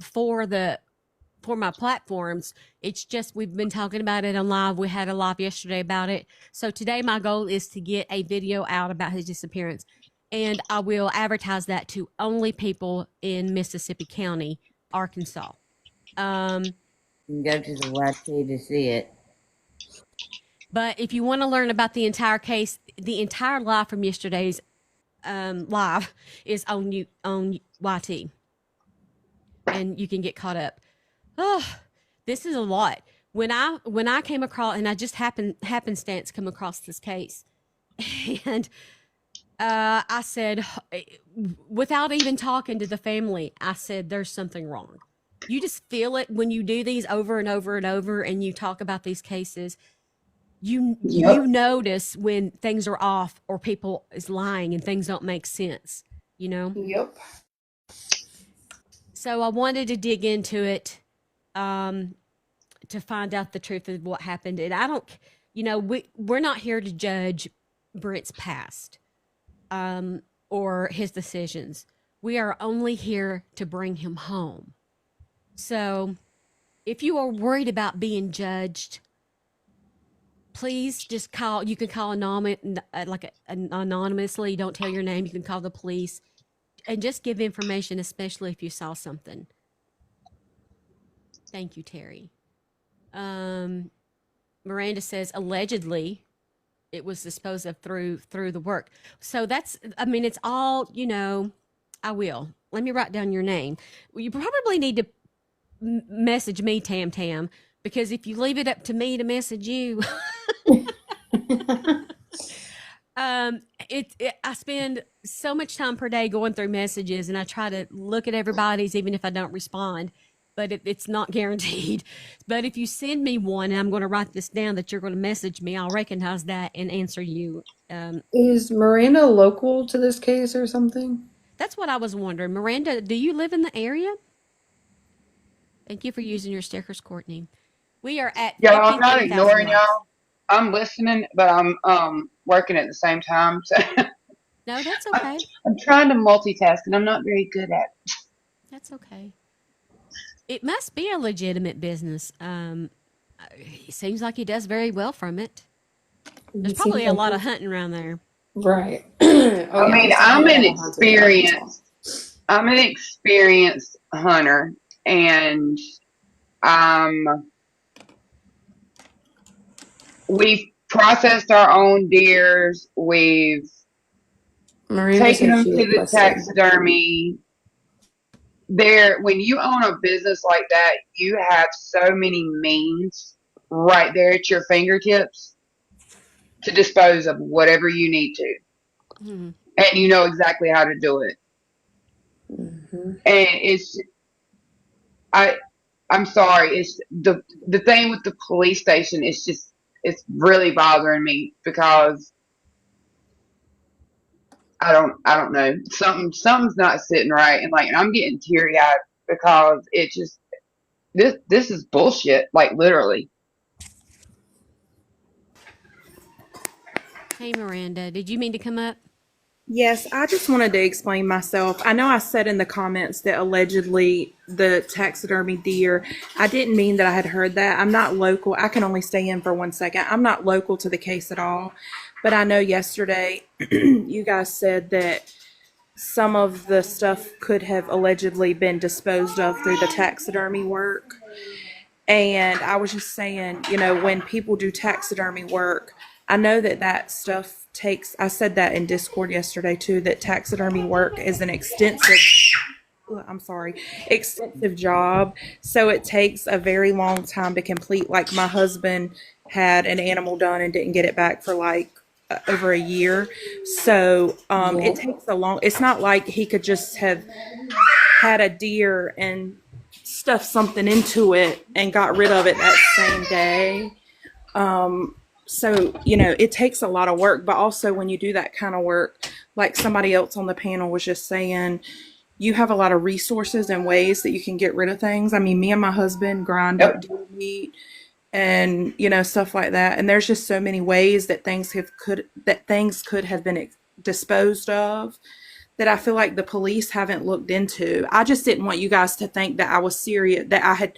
Speaker 1: my platforms. It's just we've been talking about it on live. We had a live yesterday about it. So today my goal is to get a video out about his disappearance, and I will advertise that to only people in Mississippi County, Arkansas.
Speaker 3: You can go to the YT to see it.
Speaker 1: But if you want to learn about the entire case, the entire live from yesterday's live is on YT, and you can get caught up. Oh, this is a lot. When I came across, and I just happenstance come across this case, and I said, without even talking to the family, I said, there's something wrong. you just feel it when you do these over and over and over, and you talk about these cases. You
Speaker 2: Yep.
Speaker 1: notice when things are off or people is lying and things don't make sense.
Speaker 2: Yep.
Speaker 1: So I wanted to dig into it, to find out the truth of what happened. And I don't, we're not here to judge Brent's past, or his decisions. We are only here to bring him home. So if you are worried about being judged, please just call. You can call anonymously. Don't tell your name. You can call the police and just give information, especially if you saw something. Thank you, Terry. Miranda says allegedly it was disposed of through the work. So that's, I mean, it's all, I will. Let me write down your name. Well, you probably need to message me, Tam Tam, because if you leave it up to me to message you, I spend so much time per day going through messages, and I try to look at everybody's, even if I don't respond. But it's not guaranteed. But if you send me one, and I'm going to write this down that you're going to message me, I'll recognize that and answer you.
Speaker 2: Is Miranda local to this case or something?
Speaker 1: That's what I was wondering. Miranda, do you live in the area? Thank you for using your stickers, Courtney. We are at
Speaker 5: Y'all, I'm not
Speaker 1: 53,000
Speaker 5: ignoring
Speaker 1: likes.
Speaker 5: y'all. I'm listening, but I'm working at the same time. So
Speaker 1: No, that's okay.
Speaker 5: I'm trying to multitask, and I'm not very good at it.
Speaker 1: That's okay. It must be a legitimate business. It seems like he does very well from it. There's
Speaker 2: It seems
Speaker 1: probably a
Speaker 2: like
Speaker 1: lot of hunting around there.
Speaker 2: right. Oh
Speaker 5: I
Speaker 2: yeah,
Speaker 5: mean,
Speaker 2: he's
Speaker 5: I'm
Speaker 2: definitely
Speaker 5: an
Speaker 2: got a hunted Arkansas.
Speaker 5: experienced hunter, and we've processed our own deers. We've
Speaker 2: Miranda
Speaker 5: taken
Speaker 2: said
Speaker 5: them
Speaker 2: she
Speaker 5: to the
Speaker 2: requested.
Speaker 5: taxidermy. When you own a business like that, you have so many means right there at your fingertips to dispose of whatever you need to,
Speaker 1: Hmm.
Speaker 5: and you know exactly how to do it.
Speaker 2: Mm-hmm.
Speaker 5: And I I'm sorry, it's the thing with the police station. It's really bothering me because I don't know, something's not sitting right, and I'm getting teary eyed because it just this is bullshit, like literally.
Speaker 1: Hey, Miranda, did you mean to come up?
Speaker 6: Yes, I just wanted to explain myself. I know I said in the comments that allegedly the taxidermy deer, I didn't mean that I had heard that. I'm not local. I can only stay in for 1 second. I'm not local to the case at all. But I know yesterday you guys said that some of the stuff could have allegedly been disposed of through the taxidermy work. And I was just saying, when people do taxidermy work, I know that stuff takes, I said that in Discord yesterday too, that taxidermy work is an extensive job. So it takes a very long time to complete. Like my husband had an animal done and didn't get it back for over a year. So it takes it's not like he could just have had a deer and stuffed something into it and got rid of it that same day. So, it takes a lot of work, but also when you do that kind of work, like somebody else on the panel was just saying, you have a lot of resources and ways that you can get rid of things. I mean, me and my husband grind up deer meat and, stuff like that. And there's just so many ways that things could have been disposed of that I feel like the police haven't looked into. I just didn't want you guys to think that I was serious, that I had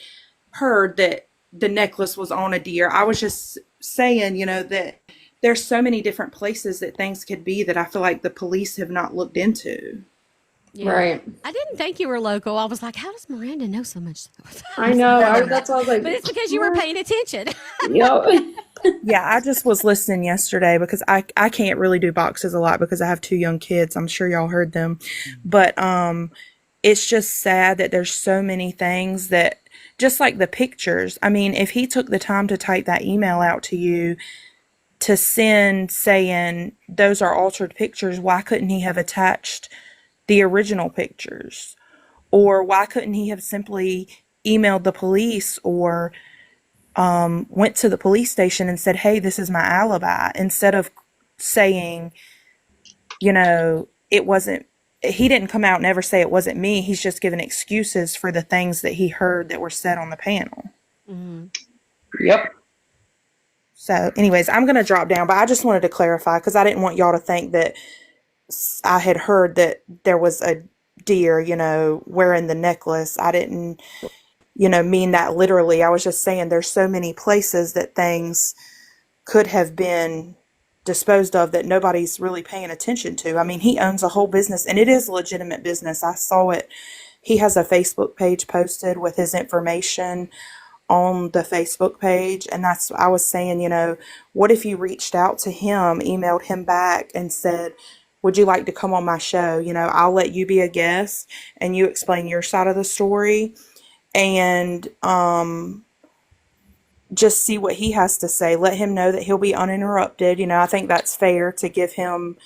Speaker 6: heard that the necklace was on a deer. I was just saying, that there's so many different places that things could be that I feel like the police have not looked into.
Speaker 1: Yeah.
Speaker 2: Right.
Speaker 1: I didn't think you were local. I was like, how does Miranda know so much?
Speaker 2: I know. That's why I was like,
Speaker 1: But it's because you were paying attention.
Speaker 2: yep.
Speaker 6: Yeah, I just was listening yesterday because I can't really do boxes a lot because I have 2 young kids. I'm sure y'all heard them. But it's just sad that there's so many things that, just like the pictures. I mean, if he took the time to type that email out to you to send saying those are altered pictures, why couldn't he have attached the original pictures? Or why couldn't he have simply emailed the police or went to the police station and said, hey, this is my alibi, instead of saying, it wasn't, he didn't come out and ever say it wasn't me. He's just giving excuses for the things that he heard that were said on the panel.
Speaker 1: Mm-hmm.
Speaker 5: Yep.
Speaker 6: So anyways, I'm going to drop down, but I just wanted to clarify because I didn't want y'all to think that I had heard that there was a deer, wearing the necklace. I didn't, mean that literally. I was just saying there's so many places that things could have been disposed of that nobody's really paying attention to. I mean, he owns a whole business and it is a legitimate business. I saw it. He has a Facebook page posted with his information on the Facebook page. And that's, I was saying, what if you reached out to him, emailed him back and said, would you like to come on my show? I'll let you be a guest and you explain your side of the story and, just see what he has to say. Let him know that he'll be uninterrupted. I think that's fair to give him,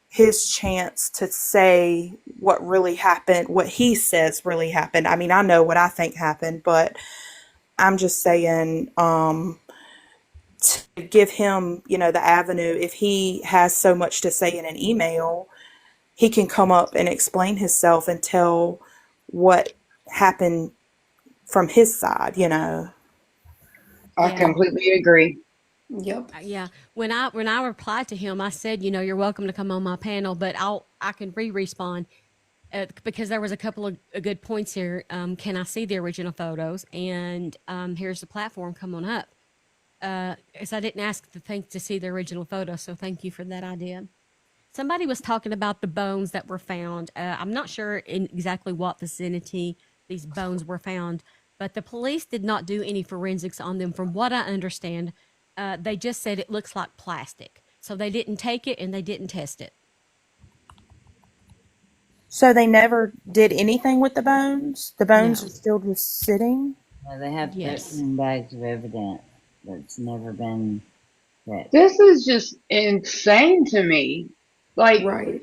Speaker 6: his chance to say what really happened, what he says really happened. I mean, I know what I think happened, but I'm just saying, to give him, the avenue. If he has so much to say in an email, he can come up and explain himself and tell what happened from his side,
Speaker 5: I
Speaker 1: Yeah.
Speaker 5: completely agree.
Speaker 2: Yep.
Speaker 1: Yeah. When I replied to him, I said, you're welcome to come on my panel, but I can respond because there was a couple of good points here. Can I see the original photos? And here's the platform. Come on up. Because I didn't ask to see the original photo, so thank you for that idea. Somebody was talking about the bones that were found. I'm not sure in exactly what vicinity these bones were found, but the police did not do any forensics on them. From what I understand, they just said it looks like plastic. So they didn't take it and they didn't test it.
Speaker 6: So they never did anything with the bones? The bones
Speaker 1: No.
Speaker 6: are still just sitting?
Speaker 3: Well, they have
Speaker 1: Yes.
Speaker 3: 13 bags of evidence that's never been checked.
Speaker 5: This is just insane to me. Like,
Speaker 2: Right.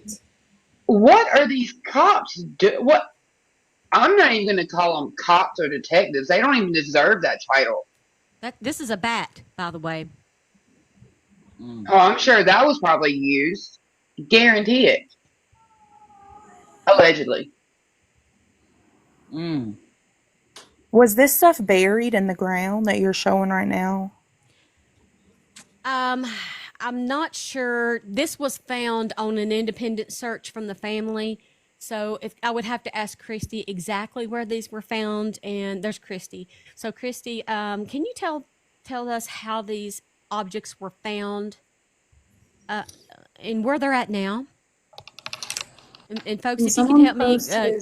Speaker 5: what are these cops do? What? I'm not even going to call them cops or detectives. They don't even deserve that title.
Speaker 1: This is a bat, by the way.
Speaker 3: Mm.
Speaker 5: Oh, I'm sure that was probably used. Guarantee it. Allegedly.
Speaker 3: Mm.
Speaker 6: Was this stuff buried in the ground that you're showing right now?
Speaker 1: I'm not sure. This was found on an independent search from the family. So if I would have to ask Christy exactly where these were found, and there's Christy. So Christy, can you tell us how these objects were found, and where they're at now? And folks,
Speaker 2: And
Speaker 1: if you could
Speaker 2: someone
Speaker 1: help me
Speaker 2: posted,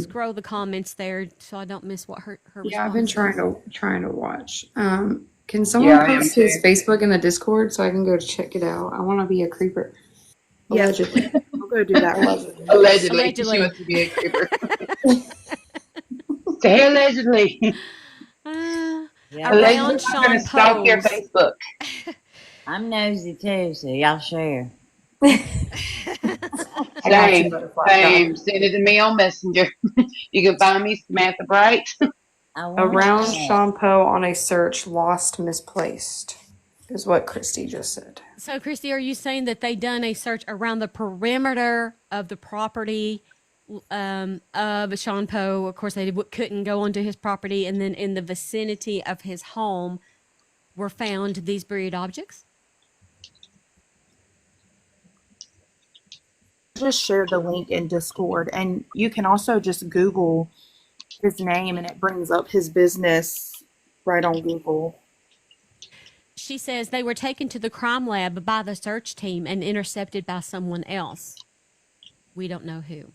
Speaker 1: scroll the comments there, so I don't miss what her
Speaker 2: yeah, I've been
Speaker 1: response is.
Speaker 2: trying to watch. Can someone
Speaker 5: Yeah, I am
Speaker 2: post his
Speaker 5: too.
Speaker 2: Facebook in the Discord so I can go check it out? I want to be a creeper.
Speaker 6: Yes,
Speaker 2: Allegedly.
Speaker 6: I'll go do that.
Speaker 2: Allegedly.
Speaker 5: Allegedly. She
Speaker 1: Allegedly.
Speaker 5: wants to be a creeper. Say allegedly.
Speaker 3: Yeah,
Speaker 5: Allegedly,
Speaker 1: Around
Speaker 5: I'm going to
Speaker 1: Sean
Speaker 5: stalk your
Speaker 1: Poe's.
Speaker 5: Facebook.
Speaker 3: I'm nosy too, so y'all share.
Speaker 2: I got you,
Speaker 5: Same.
Speaker 2: butterfly.
Speaker 5: Same. Send it to me on Messenger. You can find me, Samantha Bright.
Speaker 3: I want
Speaker 2: Around
Speaker 3: that.
Speaker 2: Sean Poe on a search, lost, misplaced, is what Christy just said.
Speaker 1: So, Christy, are you saying that they done a search around the perimeter of the property of Sean Poe? Of course, they couldn't go onto his property, and then in the vicinity of his home were found these buried objects?
Speaker 6: Just share the link in Discord, and you can also just Google his name and it brings up his business right on Google.
Speaker 1: She says they were taken to the crime lab by the search team and intercepted by someone else. We don't know who.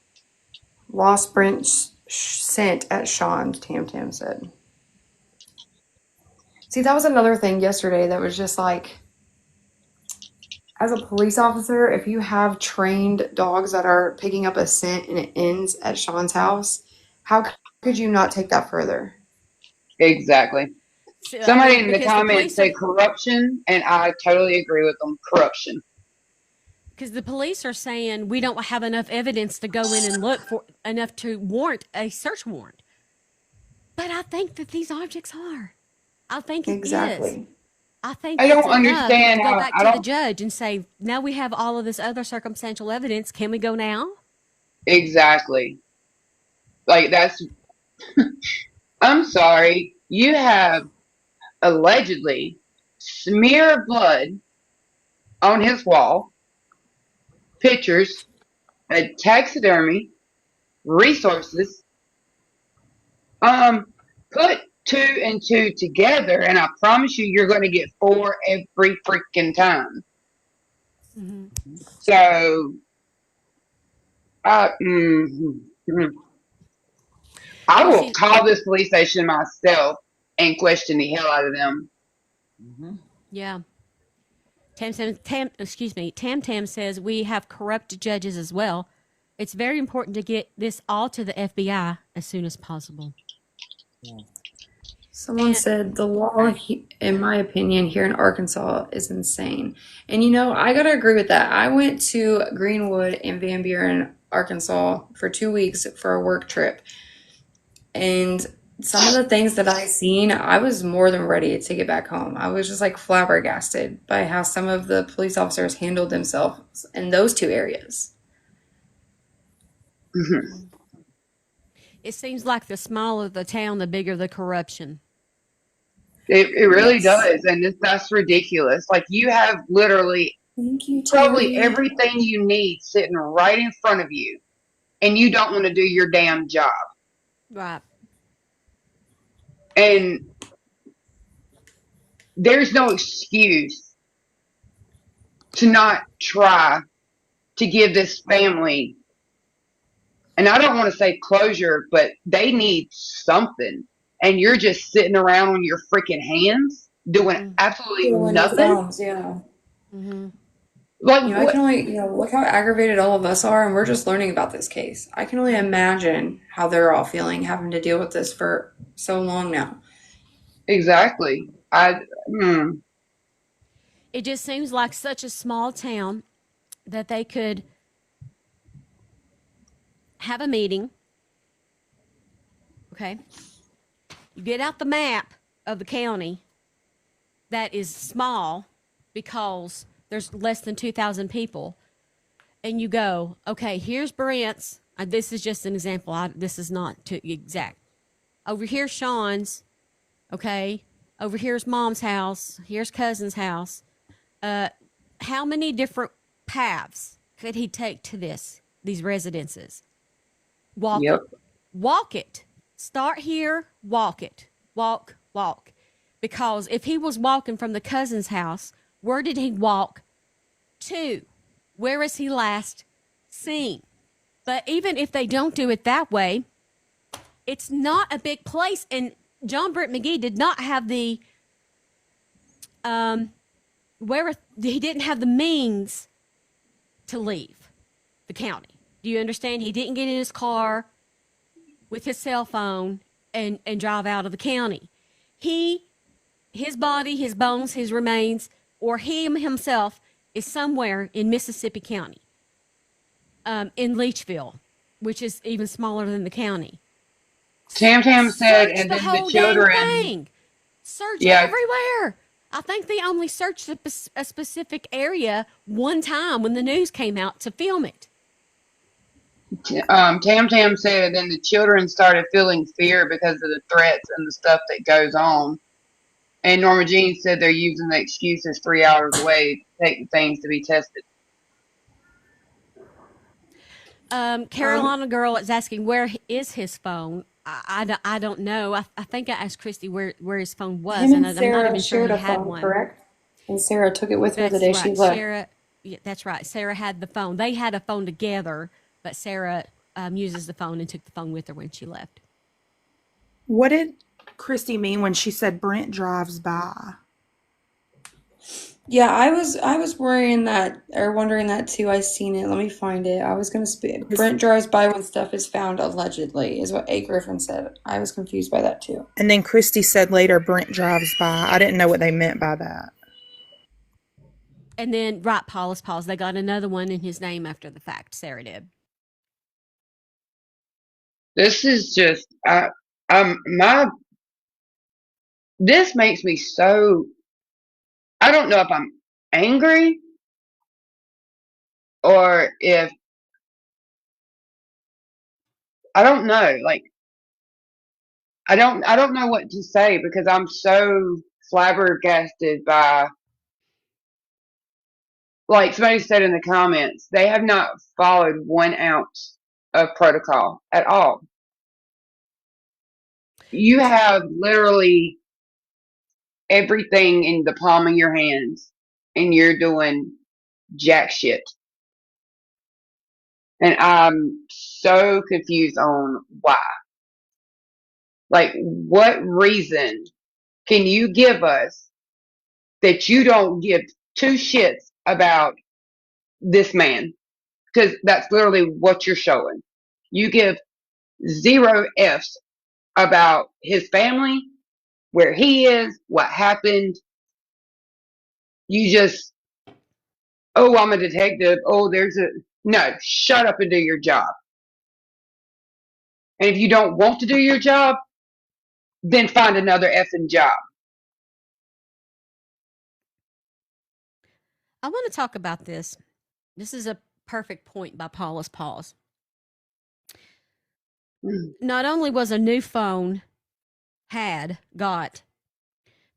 Speaker 2: Lost Brent sent at Sean, Tam Tam said. See, that was another thing yesterday that was just like, as a police officer, if you have trained dogs that are picking up a scent and it ends at Sean's house, how could you not take that further?
Speaker 5: Exactly.
Speaker 1: So,
Speaker 5: Somebody in the
Speaker 1: because
Speaker 5: comments said corruption, and I totally agree with them. Corruption.
Speaker 1: Because the police are saying we don't have enough evidence to go in and look for enough to warrant a search warrant. But I think that these objects are. I think it is.
Speaker 2: Exactly.
Speaker 1: I think
Speaker 5: I
Speaker 1: that's
Speaker 5: don't
Speaker 1: enough
Speaker 5: understand
Speaker 1: to go
Speaker 5: how
Speaker 1: back
Speaker 5: I
Speaker 1: to the
Speaker 5: don't
Speaker 1: judge and say, now we have all of this other circumstantial evidence. Can we go now?
Speaker 5: exactly. Like that's I'm sorry. You have allegedly smear of blood on his wall, pictures, a taxidermy, resources. Put two and two together, and I promise you, you're going to get four every freaking time.
Speaker 1: Mm-hmm.
Speaker 5: So, I, I
Speaker 1: Well,
Speaker 5: will
Speaker 1: see,
Speaker 5: call this police station myself and question the hell out of them.
Speaker 3: Mm-hmm.
Speaker 1: yeah. Tam Tam says we have corrupt judges as well. It's very important to get this all to the FBI as soon as possible.
Speaker 3: Yeah.
Speaker 2: Someone
Speaker 1: And
Speaker 2: said the law, in my opinion, here in Arkansas is insane. And I got to agree with that. I went to Greenwood and Van Buren, Arkansas for 2 weeks for a work trip. And some of the things that I seen, I was more than ready to get back home. I was just like flabbergasted by how some of the police officers handled themselves in those two areas.
Speaker 5: Mhm.
Speaker 1: it seems like the smaller the town, the bigger the corruption.
Speaker 5: It really
Speaker 2: Yes.
Speaker 5: does, and that's ridiculous. Like you have literally
Speaker 2: Thank you,
Speaker 5: probably
Speaker 2: Terry.
Speaker 5: everything you need sitting right in front of you, and you don't want to do your damn job.
Speaker 1: Right.
Speaker 5: And there's no excuse to not try to give this family, and I don't want to say closure, but they need something. And you're just sitting around on your freaking hands doing
Speaker 1: Mm-hmm.
Speaker 5: absolutely
Speaker 2: Still on your
Speaker 5: nothing.
Speaker 2: phones, yeah.
Speaker 1: Mm-hmm.
Speaker 5: Like
Speaker 2: I
Speaker 5: what?
Speaker 2: can only, look how aggravated all of us are, and we're just learning about this case. I can only imagine how they're all feeling having to deal with this for so long now.
Speaker 5: Exactly.
Speaker 1: It just seems like such a small town that they could have a meeting. Okay. You get out the map of the county that is small because there's less than 2,000 people. And you go, okay, here's Brent's. This is just an example. This is not too exact. Over here's Sean's. Okay. Over here's mom's house. Here's cousin's house. How many different paths could he take to these residences? Walk
Speaker 5: Yep.
Speaker 1: it. Walk it. Start here, walk it. Walk. Because if he was walking from the cousin's house, where did he walk to? Where is he last seen? But even if they don't do it that way, it's not a big place. And John Brent McGhee did not have the he didn't have the means to leave the county. Do you understand? He didn't get in his car with his cell phone and drive out of the county. His body, his bones, his remains, or him himself is somewhere in Mississippi County, in Leachville, which is even smaller than the county.
Speaker 5: Tam said,
Speaker 1: Search
Speaker 5: and
Speaker 1: the
Speaker 5: then the
Speaker 1: whole damn
Speaker 5: children.
Speaker 1: thing. Search
Speaker 5: Yeah.
Speaker 1: everywhere. I think they only searched a specific area one time when the news came out to film it.
Speaker 5: Tam said, and then the children started feeling fear because of the threats and the stuff that goes on. And Norma Jean said they're using the excuses 3 hours away to take things to be tested.
Speaker 1: Carolina girl is asking where is his phone. I don't know. I think I asked Christy where his phone was,
Speaker 2: Him
Speaker 1: and
Speaker 2: and
Speaker 1: I'm not
Speaker 2: Sarah
Speaker 1: even sure
Speaker 2: shared
Speaker 1: he
Speaker 2: a
Speaker 1: had
Speaker 2: phone,
Speaker 1: one.
Speaker 2: correct? And Sarah took it with her the
Speaker 1: That's
Speaker 2: day
Speaker 1: right.
Speaker 2: she left.
Speaker 1: Sarah, yeah, that's right. Sarah had the phone. They had a phone together, but Sarah uses the phone and took the phone with her when she left.
Speaker 6: What did Christy mean when she said Brent drives by?
Speaker 2: Yeah, I was worrying that or wondering that too. I seen it. Let me find it. I was gonna speak. Brent drives by when stuff is found allegedly, is what A. Griffin said. I was confused by that too.
Speaker 6: And then Christy said later Brent drives by. I didn't know what they meant by that.
Speaker 1: And then, right, Paulus, they got another one in his name after the fact. Sarah did.
Speaker 5: This is just, My this makes me so. I don't know if I'm angry or if I don't know. Like I don't know what to say because I'm so flabbergasted by, like somebody said in the comments, they have not followed 1 ounce of protocol at all. You have literally everything in the palm of your hands and you're doing jack shit. And I'm so confused on why. Like, what reason can you give us that you don't give two shits about this man? Because that's literally what you're showing. You give zero F's about his family, where he is, what happened. You just, oh, I'm a detective. Oh, no, shut up and do your job. And if you don't want to do your job, then find another effing job.
Speaker 1: I want to talk about this. This is a perfect point by Paula's Pause. Not only was a new phone got,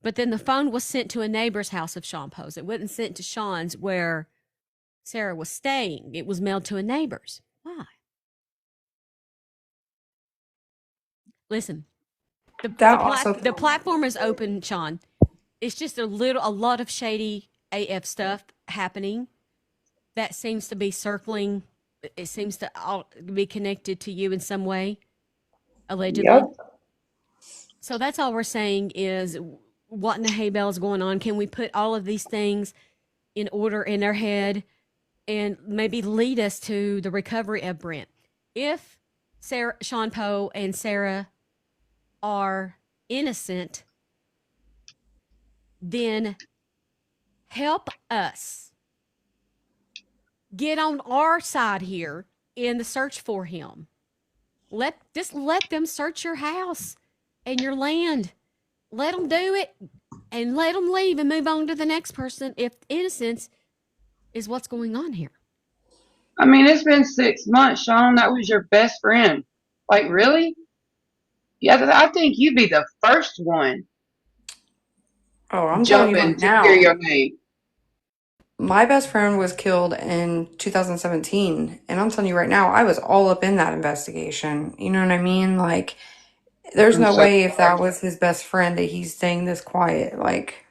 Speaker 1: but then the phone was sent to a neighbor's house of Sean Poe's. It wasn't sent to Sean's where Sarah was staying. It was mailed to a neighbor's. Why? Listen, the platform is open, Sean. It's just a lot of shady AF stuff happening that seems to be circling. It seems to be connected to you in some way, allegedly.
Speaker 5: Yep.
Speaker 1: So that's all we're saying is, what in the hay bell is going on? Can we put all of these things in order in our head and maybe lead us to the recovery of Brent? If Sean Poe and Sarah are innocent, then help us get on our side here in the search for him. Let them search your house and your land. Let them do it and let them leave and move on to the next person if innocence is what's going on here.
Speaker 5: I mean, it's been 6 months, Sean. That was your best friend. Like, really? Yeah, I think you'd be the first one.
Speaker 2: Oh, I'm telling you right now.
Speaker 5: To hear your name.
Speaker 2: My best friend was killed in 2017, and I'm telling you right now, I was all up in that investigation. You know what I mean? Like, there's no way if that was his best friend that he's staying this quiet. Like,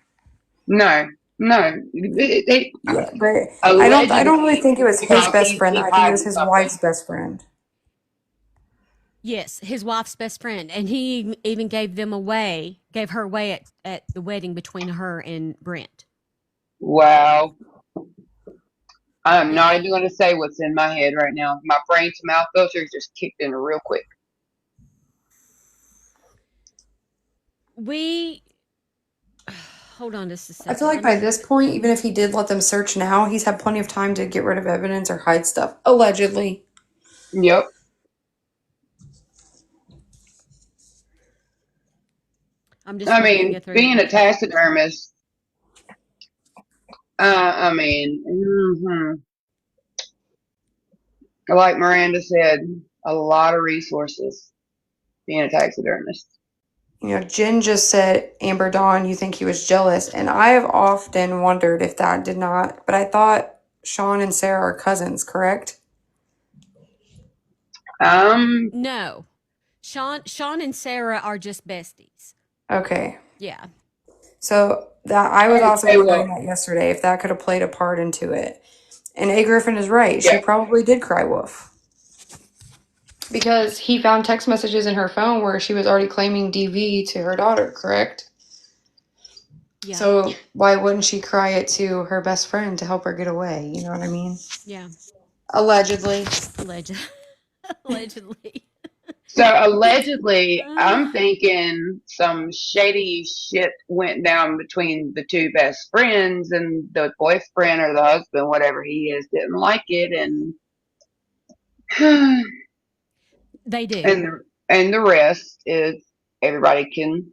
Speaker 5: no.
Speaker 2: Yeah, but I don't really think it was his best friend. I think it was his wife's best friend.
Speaker 1: Yes, his wife's best friend, and he even gave her away at the wedding between her and Brent.
Speaker 5: Wow. I'm not even going to say what's in my head right now. My brain to mouth filter just kicked in real quick.
Speaker 1: Hold on just a second.
Speaker 2: I feel like by this point, even if he did let them search now, he's had plenty of time to get rid of evidence or hide stuff. Allegedly.
Speaker 5: Yep. Being a taxidermist, like Miranda said, a lot of resources being a taxidermist.
Speaker 2: You know, Jen just said, Amber Dawn, you think he was jealous. And I have often wondered if that did not, but I thought Sean and Sarah are cousins, correct?
Speaker 1: No. Sean and Sarah are just besties.
Speaker 2: Okay.
Speaker 1: Yeah.
Speaker 2: So that I was also wondering that yesterday, if that could have played a part into it. And A. Griffin is right. Yeah. She probably did cry wolf. Because he found text messages in her phone where she was already claiming DV to her daughter, correct? Yeah. So why wouldn't she cry it to her best friend to help her get away? You know what I mean?
Speaker 1: Yeah.
Speaker 2: Allegedly.
Speaker 1: Allegedly.
Speaker 5: So allegedly, I'm thinking some shady shit went down between the two best friends, and the boyfriend or the husband, whatever he is, didn't like it, and
Speaker 1: they do.
Speaker 5: And the rest is everybody can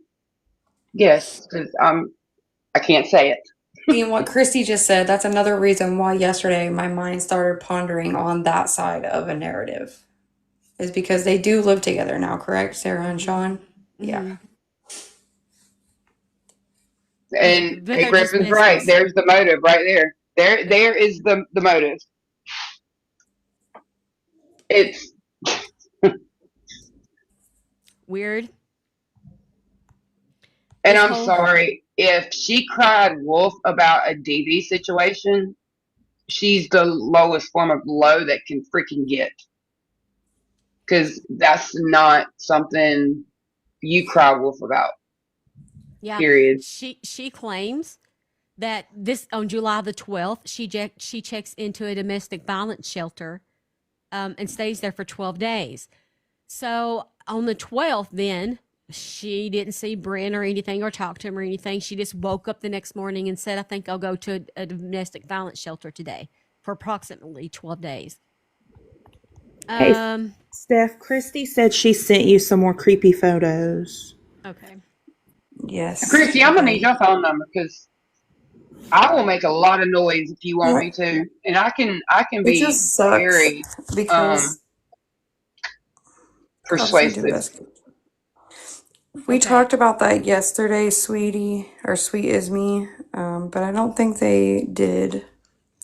Speaker 5: guess because I can't say it.
Speaker 2: And what Christy just said, that's another reason why yesterday my mind started pondering on that side of a narrative. Is because they do live together now, correct, Sarah and Sean? Yeah.
Speaker 1: Mm-hmm. Yeah,
Speaker 5: And
Speaker 1: but
Speaker 5: Kate
Speaker 1: they're just
Speaker 5: Griffin's right.
Speaker 1: besties.
Speaker 5: There's the motive right there. There is the motive. It's
Speaker 1: Weird.
Speaker 5: and
Speaker 1: This
Speaker 5: I'm
Speaker 1: whole
Speaker 5: sorry if she cried wolf about a DV situation. She's the lowest form of low that can freaking get because that's not something you cry wolf about.
Speaker 1: yeah,
Speaker 5: Period.
Speaker 1: she claims that this on July the 12th, she checks into a domestic violence shelter and stays there for 12 days. So on the 12th, then she didn't see Brent or anything or talk to him or anything. She just woke up the next morning and said, I think I'll go to a domestic violence shelter today for approximately 12 days.
Speaker 6: Hey, Steph, Christy said she sent you some more creepy photos.
Speaker 1: Okay.
Speaker 2: Yes,
Speaker 5: Christy,
Speaker 2: she
Speaker 5: I'm gonna need
Speaker 2: did.
Speaker 5: your phone number because I will make a lot of noise if you want
Speaker 2: Yeah,
Speaker 5: me to, and I can
Speaker 2: it
Speaker 5: be
Speaker 2: just sucks
Speaker 5: very
Speaker 2: because I'll send you the
Speaker 5: persuasive.
Speaker 2: best. We
Speaker 1: Okay.
Speaker 2: talked about that yesterday, sweetie, or sweet is me, but I don't think they did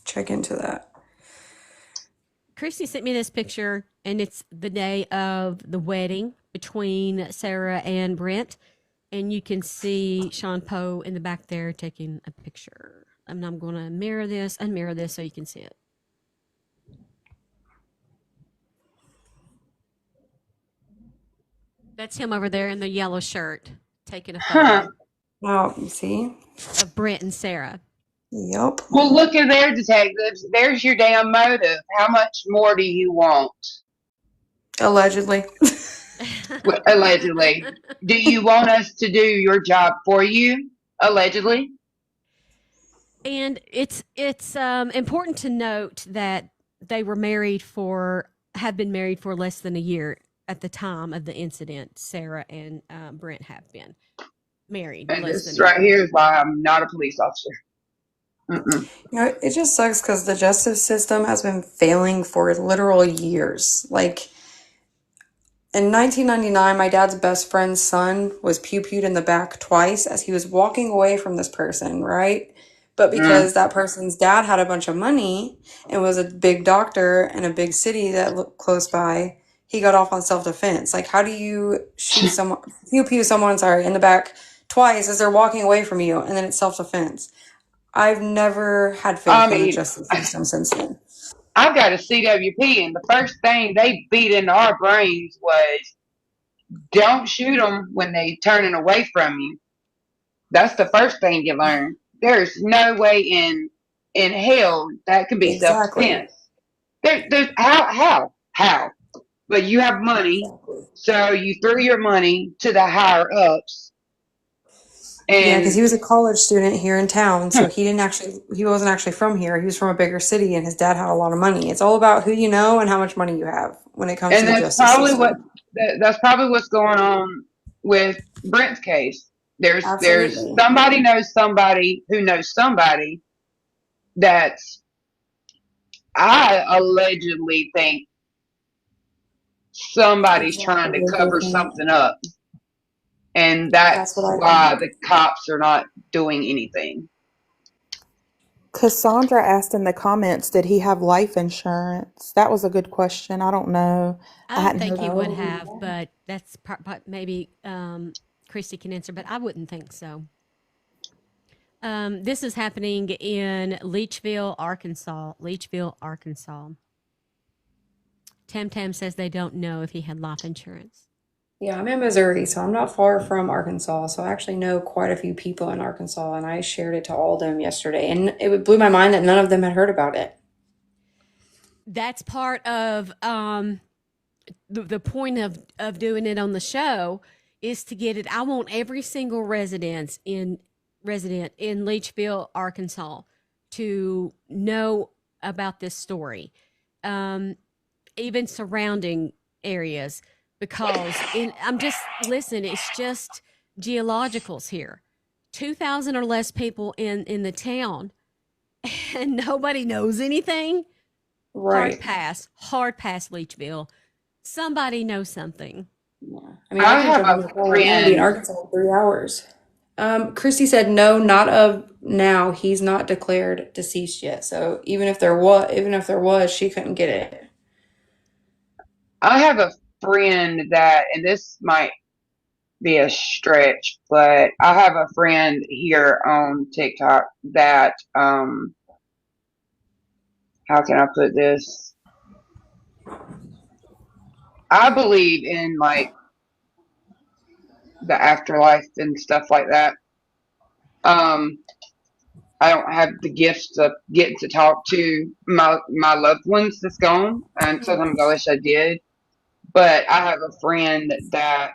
Speaker 2: check into that.
Speaker 1: Christy sent me this picture, and it's the day of the wedding between Sarah and Brent. And you can see Sean Poe in the back there taking a picture. And I'm going to unmirror this so you can see it. That's him over there in the yellow shirt taking a
Speaker 5: Huh.
Speaker 1: photo
Speaker 2: Now, you see?
Speaker 1: of Brent and Sarah.
Speaker 2: Yup.
Speaker 5: Well, look at there, detectives. There's your damn motive. How much more do you want?
Speaker 2: Allegedly.
Speaker 5: Allegedly. Do you want us to do your job for you? Allegedly.
Speaker 1: And it's important to note that they have been married for less than a year at the time of the incident. Sarah and Brent have been married
Speaker 5: And
Speaker 1: less than
Speaker 5: this
Speaker 1: a
Speaker 5: right
Speaker 1: year.
Speaker 5: here is why I'm not a police officer. Mm-mm.
Speaker 2: You know, it just sucks because the justice system has been failing for literal years. Like, in 1999, my dad's best friend's son was pew-pewed in the back twice as he was walking away from this person, right? But
Speaker 5: Mm.
Speaker 2: because that person's dad had a bunch of money and was a big doctor in a big city that looked close by, he got off on self-defense. Like, how do you shoot someone, pew-pew someone, sorry, in the back twice as they're walking away from you, and then it's self-defense? I've never had
Speaker 5: I
Speaker 2: faith in the
Speaker 5: mean,
Speaker 2: justice system since then.
Speaker 5: I've got a CWP, and the first thing they beat into our brains was don't shoot them when they turning away from you. That's the first thing you learn. There's no way in hell that can be self
Speaker 2: Exactly.
Speaker 5: defense. There's how. But you have money,
Speaker 2: Exactly.
Speaker 5: so you threw your money to the higher ups,
Speaker 2: Yeah, because
Speaker 5: and
Speaker 2: he was a college student here in town, so he wasn't actually from here. He was from a bigger city, and his dad had a lot of money. It's all about who you know and how much money you have when it comes to
Speaker 5: and
Speaker 2: the justice system.
Speaker 5: that's probably what's going on with Brent's case. There's
Speaker 2: Absolutely.
Speaker 5: somebody knows somebody who knows somebody that's I allegedly think somebody's trying to
Speaker 2: Exactly what they
Speaker 5: cover
Speaker 2: think.
Speaker 5: something up, and
Speaker 2: That's
Speaker 5: that's
Speaker 2: what I
Speaker 5: why
Speaker 2: think.
Speaker 5: the cops are not doing anything.
Speaker 6: Cassandra asked in the comments, did he have life insurance? That was a good question. I don't know.
Speaker 1: I
Speaker 6: I
Speaker 1: don't
Speaker 6: hadn't
Speaker 1: think
Speaker 6: heard.
Speaker 1: he would
Speaker 2: Oh,
Speaker 1: have, but that's maybe Christy can answer, but I wouldn't think so. This is happening in Leachville, Arkansas. Leachville, Arkansas. Tam Tam says they don't know if he had life insurance.
Speaker 2: yeah, I'm in Missouri, so I'm not far from Arkansas. So I actually know quite a few people in Arkansas, and I shared it to all of them yesterday, and it blew my mind that none of them had heard about it.
Speaker 1: That's part of the point of doing it on the show is to get it. I want every single resident in Leachville, Arkansas, to know about this story. Even surrounding areas. because listen, it's just geologicals here. 2,000 or less people in the town, and nobody knows anything.
Speaker 2: Right.
Speaker 1: Hard pass, Leachville. Somebody knows something.
Speaker 2: Yeah. I mean,
Speaker 5: I
Speaker 2: I can
Speaker 5: have
Speaker 2: jump on
Speaker 5: a
Speaker 2: the phone. I'm gonna be in
Speaker 5: friend.
Speaker 2: Arkansas in 3 hours. Christy said no, not of now. He's not declared deceased yet. So even if there was, she couldn't get it.
Speaker 5: I have a friend that, and this might be a stretch, but I have a friend here on TikTok that, how can I put this? I believe in like the afterlife and stuff like that. Um, I don't have the gifts of getting to talk to my loved ones that's gone, and sometimes I wish I did. But I have a friend that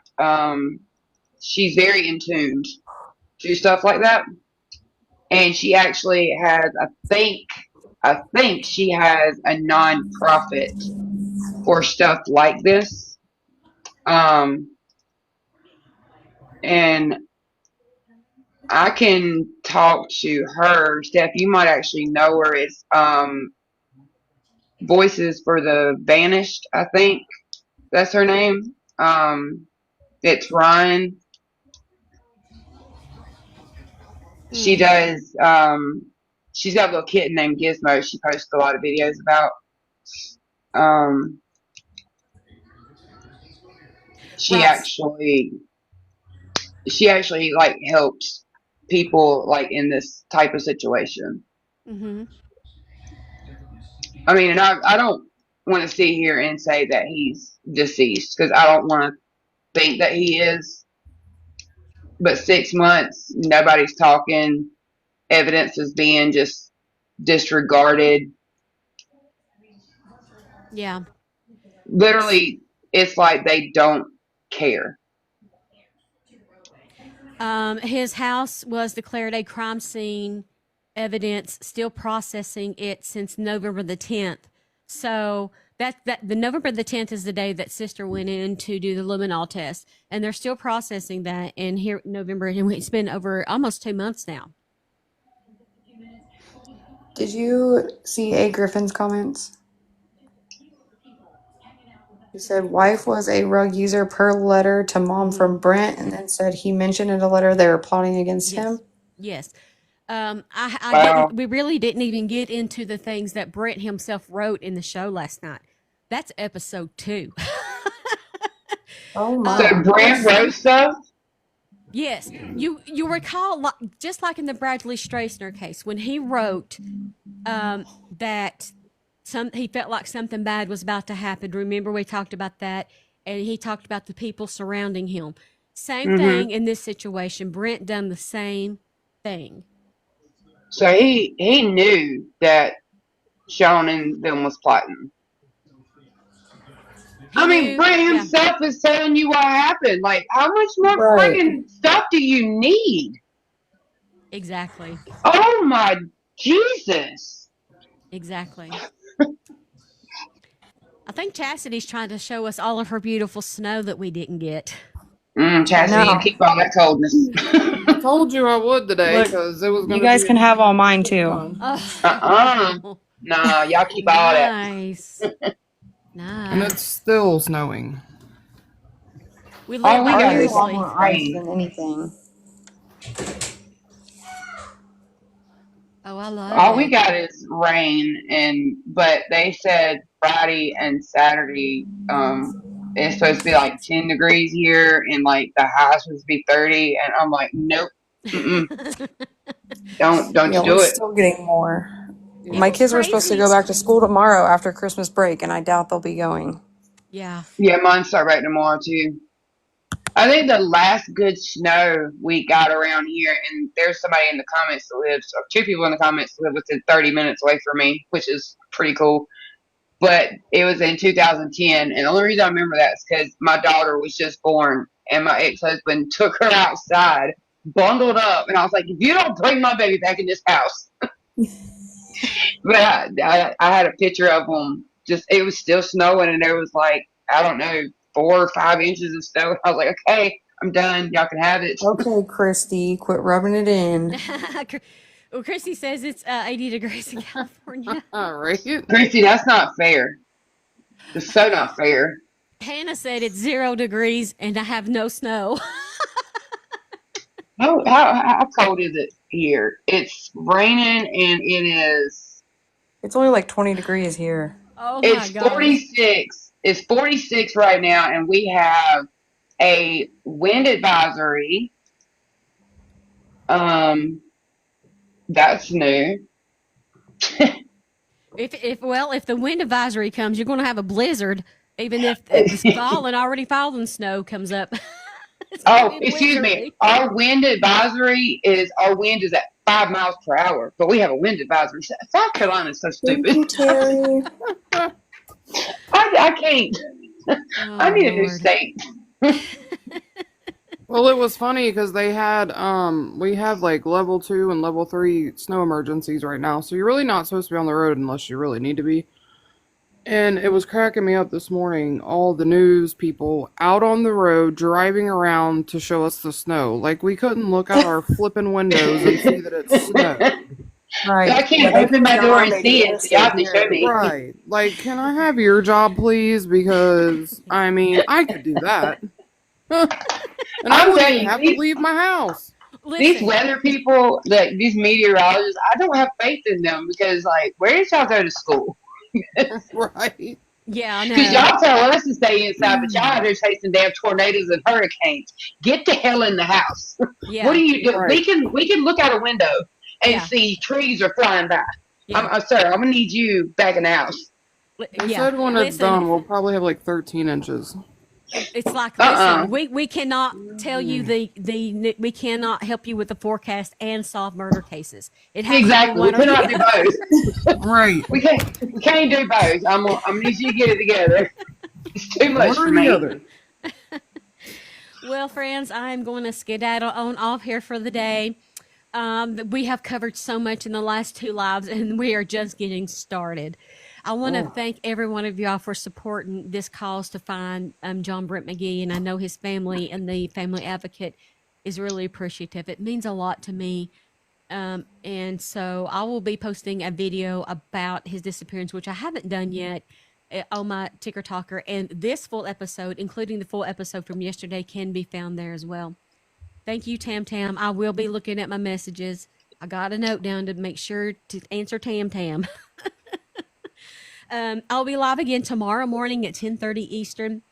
Speaker 5: she's very in tune to stuff like that, and she actually has, I think she has a non-profit for stuff like this. And I can talk to her. Steph, you might actually know her. It's Voices for the Vanished, I think that's her name. It's Ryan. She does. She's got a little kitten named Gizmo. She posts a lot of videos about. Um, she
Speaker 1: Right.
Speaker 5: actually, she actually like helps people like in this type of situation.
Speaker 1: Mm-hmm.
Speaker 5: I mean, and I don't want to sit here and say that he's deceased because I don't want to think that he is. But 6 months, nobody's talking. Evidence is being just disregarded.
Speaker 1: Yeah.
Speaker 5: Literally, it's like they don't care.
Speaker 1: His house was declared a crime scene. Evidence still processing it since November the 10th. So that the November the 10th is the day that sister went in to do the luminol test, and they're still processing that. And here November, and it's been over almost 2 months now.
Speaker 2: Did you see A. Griffin's comments? He said wife was a rug user per letter to mom from Brent, and then said he mentioned in a letter they were plotting against him.
Speaker 1: Yes. I
Speaker 5: Wow.
Speaker 1: didn't. We really didn't even get into the things that Brent himself wrote in the show last night. That's episode 2.
Speaker 2: Oh
Speaker 5: So
Speaker 2: my.
Speaker 5: Brent wrote stuff.
Speaker 1: Yes, you recall, just like in the Bradley Strassner case, when he wrote that he felt like something bad was about to happen. Remember, we talked about that, and he talked about the people surrounding him. Same thing in this situation. Brent done the same thing.
Speaker 5: So he knew that Sean and them was plotting.
Speaker 1: He
Speaker 5: I mean,
Speaker 1: knew,
Speaker 5: Brent
Speaker 1: yeah,
Speaker 5: himself is telling you what happened. Like, how much more
Speaker 2: Right.
Speaker 5: friggin' stuff do you need?
Speaker 1: exactly,
Speaker 5: Oh my Jesus!
Speaker 1: exactly. I think Chastity's trying to show us all of her beautiful snow that we didn't get.
Speaker 5: Chastity, you
Speaker 2: No.
Speaker 5: keep all that coldness.
Speaker 7: I told you I would today
Speaker 2: Look,
Speaker 7: because it was going
Speaker 2: you
Speaker 7: to
Speaker 2: guys
Speaker 7: be
Speaker 2: can have all mine too.
Speaker 7: fun.
Speaker 1: Oh,
Speaker 5: Nah, y'all keep all that.
Speaker 1: nice,
Speaker 7: And
Speaker 1: nice.
Speaker 7: it's still snowing.
Speaker 1: We
Speaker 5: All
Speaker 1: live
Speaker 5: we got
Speaker 2: Ours
Speaker 5: is
Speaker 2: is a lot
Speaker 1: vicariously.
Speaker 2: more ice
Speaker 5: rain.
Speaker 2: than anything.
Speaker 1: Oh, I love
Speaker 5: All we
Speaker 1: it.
Speaker 5: got is rain, but they said Friday and Saturday, it's supposed to be like 10 degrees here, and like the high supposed to be 30, and I'm like, nope, don't
Speaker 2: Yeah,
Speaker 5: you
Speaker 2: we're
Speaker 5: do it.
Speaker 2: still getting more.
Speaker 1: It
Speaker 2: My
Speaker 1: was
Speaker 2: kids were supposed to
Speaker 1: crazy.
Speaker 2: go back to school tomorrow after Christmas break, and I doubt they'll be going.
Speaker 1: Yeah.
Speaker 5: Yeah, mine start back tomorrow too. I think the last good snow we got around here, and there's somebody in the comments that lives, or two people in the comments that live within 30 minutes away from me, which is pretty cool. But it was in 2010, and the only reason I remember that is because my daughter was just born, and my ex-husband took her outside, bundled up, and I was like, if you don't bring my baby back in this house. But I had a picture of them. Just, it was still snowing, and there was like, I don't know, 4 or 5 inches of snow. I was like, okay, I'm done. Y'all can have it.
Speaker 2: Okay, Christy, quit rubbing it in.
Speaker 1: Well, Christy says it's 80 degrees in California.
Speaker 7: All right.
Speaker 5: Christy, that's not fair. It's so not fair.
Speaker 1: Hannah said it's 0 degrees and I have no snow.
Speaker 5: How cold is it here? It's raining and it is.
Speaker 2: It's only like 20 degrees here.
Speaker 1: Oh my
Speaker 5: It's
Speaker 1: gosh.
Speaker 5: 46. It's 46 right now, and we have a wind advisory. That's new.
Speaker 1: If the wind advisory comes, you're going to have a blizzard, even if the already fallen snow comes up.
Speaker 5: Oh, excuse me. Our wind is at 5 miles per hour, but we have a wind advisory. South Carolina is so
Speaker 2: Thank you,
Speaker 5: stupid.
Speaker 2: Terry.
Speaker 5: I can't.
Speaker 1: Oh,
Speaker 5: I need a new
Speaker 1: Lord.
Speaker 5: state.
Speaker 7: Well, it was funny because they had, we have like level 2 and level 3 snow emergencies right now. So you're really not supposed to be on the road unless you really need to be. And it was cracking me up this morning. All the news people out on the road driving around to show us the snow. Like we couldn't look out our flipping windows and see that it's snow.
Speaker 2: Right.
Speaker 5: I can't open my door and see it, so you have to show me.
Speaker 7: Right. Like, can I have your job, please? Because, I mean, I could do that. And I wouldn't even have to leave my house.
Speaker 5: These weather people, like these meteorologists, I don't have faith in them because, like, where did y'all go to school?
Speaker 7: Right.
Speaker 1: Yeah, I know.
Speaker 5: Because y'all tell us to stay inside, but y'all out there chasing damn tornadoes and hurricanes. Get the hell in the house.
Speaker 1: Yeah.
Speaker 5: What do you do?
Speaker 7: Right.
Speaker 5: We can look out a window and see trees are flying by.
Speaker 1: Yeah.
Speaker 5: Sir, I'm gonna need you back in the house.
Speaker 7: They said when it's done, we'll probably have like 13 inches.
Speaker 1: It's like, listen, we cannot tell you we cannot help you with the forecast and solve murder cases. It has
Speaker 5: Exactly. We
Speaker 1: to be one or
Speaker 5: cannot
Speaker 1: the
Speaker 5: do both.
Speaker 7: Right.
Speaker 5: We can't do both. I'm gonna need you to get it together. It's too much for me.
Speaker 7: Other.
Speaker 1: Well, friends, I'm going to skedaddle on off here for the day. We have covered so much in the last 2 lives, and we are just getting started. I want to thank every one of y'all for supporting this cause to find John Brent McGhee, and I know his family and the Family Advocate is really appreciative. It means a lot to me. And so I will be posting a video about his disappearance, which I haven't done yet, on my Ticker Talker. And this full episode, including the full episode from yesterday, can be found there as well. Thank you, Tam Tam. I will be looking at my messages. I got a note down to make sure to answer Tam Tam. I'll be live again tomorrow morning at 10:30 Eastern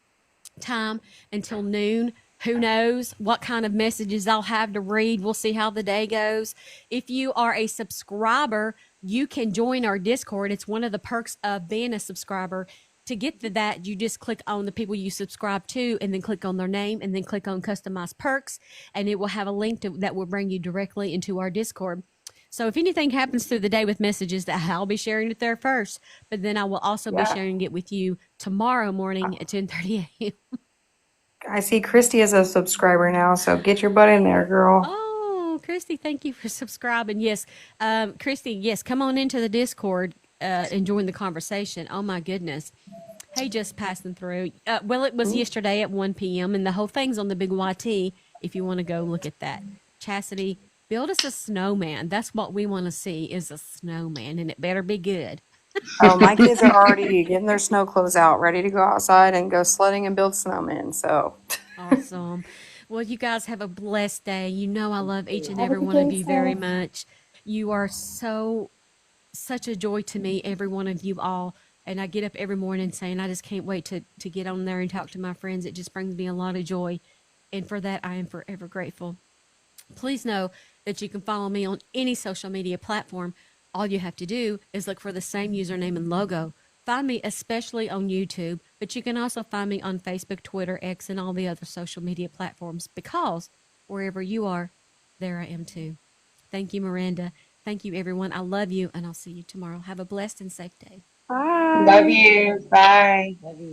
Speaker 1: time until noon. Who knows what kind of messages I'll have to read. We'll see how the day goes. If you are a subscriber, you can join our Discord. It's one of the perks of being a subscriber. To get to that, you just click on the people you subscribe to and then click on their name and then click on customize perks, and it will have a link that will bring you directly into our Discord. So if anything happens through the day with messages, I'll be sharing it there first, but then I will also be sharing it with you tomorrow morning at 10:30 a.m.
Speaker 2: I see Christy is a subscriber now, so get your butt in there, girl.
Speaker 1: Oh, Christy, thank you for subscribing. Yes, Christy, yes, come on into the Discord and join the conversation. Oh, my goodness. Hey, just passing through. Well, it was yesterday at 1 p.m., and the whole thing's on the Big YT if you want to go look at that. Chastity, build us a snowman. That's what we want to see is a snowman, and it better be good.
Speaker 2: Oh, my kids are already getting their snow clothes out, ready to go outside and go sledding and build snowmen. So
Speaker 1: Awesome. Well, you guys have a blessed day. You know I love each and every one of you very much. You are such a joy to me, every one of you all. And I get up every morning saying I just can't wait to get on there and talk to my friends. It just brings me a lot of joy. And for that, I am forever grateful. Please know that you can follow me on any social media platform. All you have to do is look for the same username and logo. Find me especially on YouTube, but you can also find me on Facebook, Twitter, X, and all the other social media platforms, because wherever you are, there I am too. Thank you, Miranda. Thank you, everyone. I love you, and I'll see you tomorrow. Have a blessed and safe day.
Speaker 2: bye.
Speaker 5: Love you. Bye.